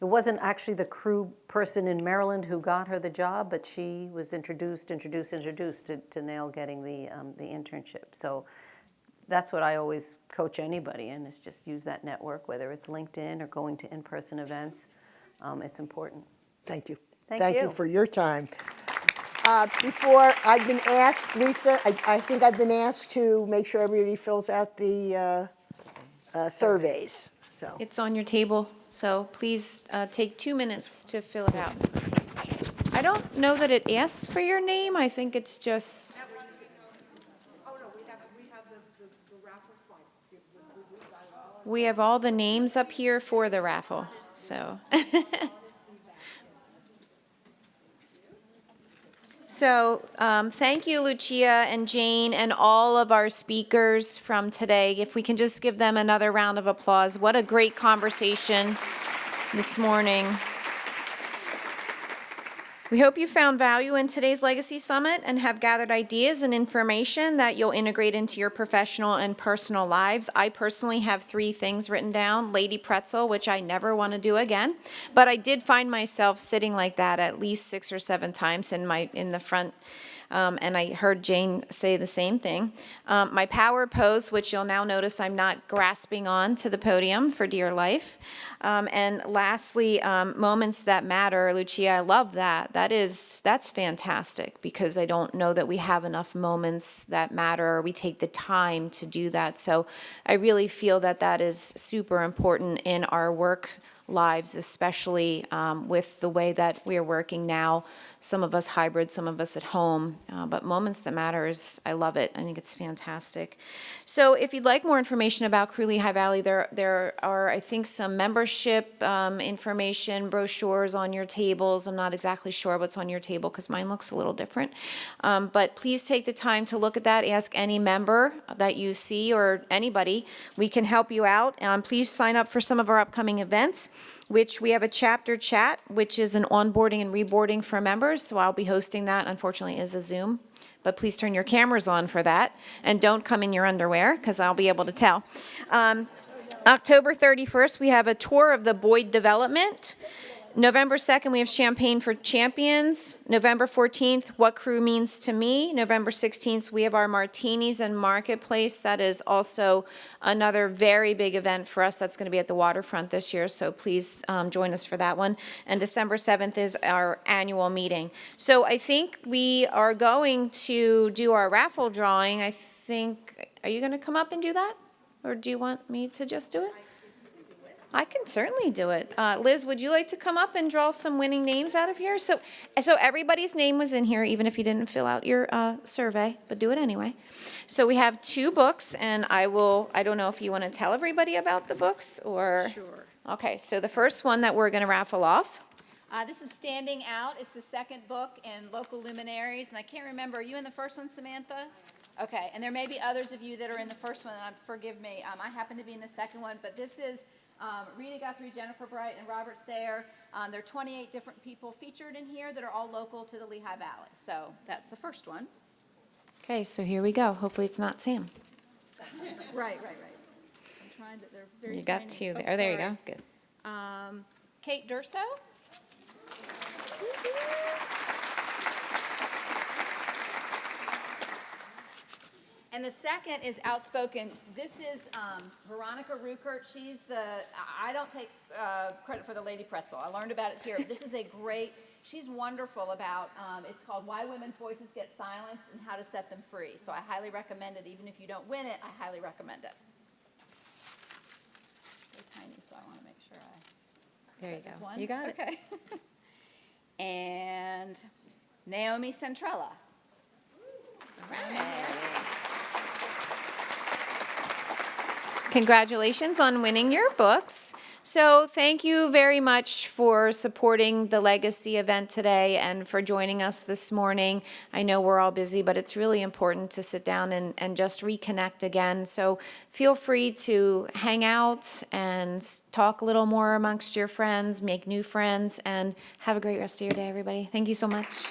it wasn't actually the crew person in Maryland who got her the job, but she was introduced to nail getting the internship. So that's what I always coach anybody in, is just use that network, whether it's LinkedIn or going to in-person events. It's important. Thank you. Thank you. For your time. Before I've been asked, Lisa, I think I've been asked to make sure everybody fills out the surveys. So It's on your table, so please take 2 minutes to fill it out. I don't know that it asks for your name. I think it's just, we have all the names up here for the raffle, so. So thank you, Lucia and Jane, and all of our speakers from today. If we can just give them another round of applause. What a great conversation this morning. We hope you found value in today's Legacy Summit and have gathered ideas and information that you'll integrate into your professional and personal lives. I personally have 3 things written down. Lady Pretzel, which I never want to do again, but I did find myself sitting like that at least 6 or 7 times in the front. And I heard Jane say the same thing. My power pose, which you'll now notice I'm not grasping on to the podium for dear life. And lastly, moments that matter. Lucia, I love that. That's fantastic, because I don't know that we have enough moments that matter, or we take the time to do that. So I really feel that that is super important in our work lives, especially with the way that we're working now. Some of us hybrid, some of us at home, but moments that matter is, I love it. I think it's fantastic. So if you'd like more information about Crew Lehigh Valley, there are, I think, some membership information, brochures on your tables. I'm not exactly sure what's on your table because mine looks a little different. But please take the time to look at that. Ask any member that you see or anybody. We can help you out. Please sign up for some of our upcoming events, which we have a chapter chat, which is an onboarding and reboarding for members. So I'll be hosting that. Unfortunately, is a Zoom. But please turn your cameras on for that. And don't come in your underwear, because I'll be able to tell. October 31st, we have a tour of the Boyd development. November 2nd, we have Champagne for Champions. November 14th, What Crew Means to Me. November 16th, we have our Martinis and Marketplace. That is also another very big event for us. That's going to be at the waterfront this year, so please join us for that one. And December 7th is our annual meeting. So I think we are going to do our raffle drawing. I think, are you going to come up and do that? Or do you want me to just do it? I can certainly do it. Liz, would you like to come up and draw some winning names out of here? So everybody's name was in here, even if you didn't fill out your survey, but do it anyway. So we have 2 books, and I don't know if you want to tell everybody about the books or. Sure. Okay, so the first one that we're going to raffle off. This is Standing Out. It's the second book in Local Luminaries, and I can't remember, are you in the first one, Samantha? Okay, and there may be others of you that are in the first one, and forgive me, I happen to be in the second one, but this is Rita Guthrie, Jennifer Bright, and Robert Sayer. There are 28 different people featured in here that are all local to the Lehigh Valley. So that's the first one. Okay, so here we go. Hopefully it's not Sam. Right. I'm trying to, they're very You got tiny. 2 there. Oh, Oh, there you sorry. go. Good. Kate Durso. And the second is Outspoken. This is Veronica Ruckert. I don't take credit for the Lady Pretzel. I learned about it here. This is she's wonderful about, it's called Why Women's Voices Get Silenced and How to Set Them Free. So I highly recommend it. Even if you don't win it, I highly recommend it. They're tiny, so I want to make sure There you just go. one? You got it. Okay. And Naomi Centrella. Congratulations on winning your books. So thank you very much for supporting the Legacy event today and for joining us this morning. I know we're all busy, but it's really important to sit down and just reconnect again. So feel free to hang out and talk a little more amongst your friends, make new friends, and have a great rest of your day, everybody. Thank you so much.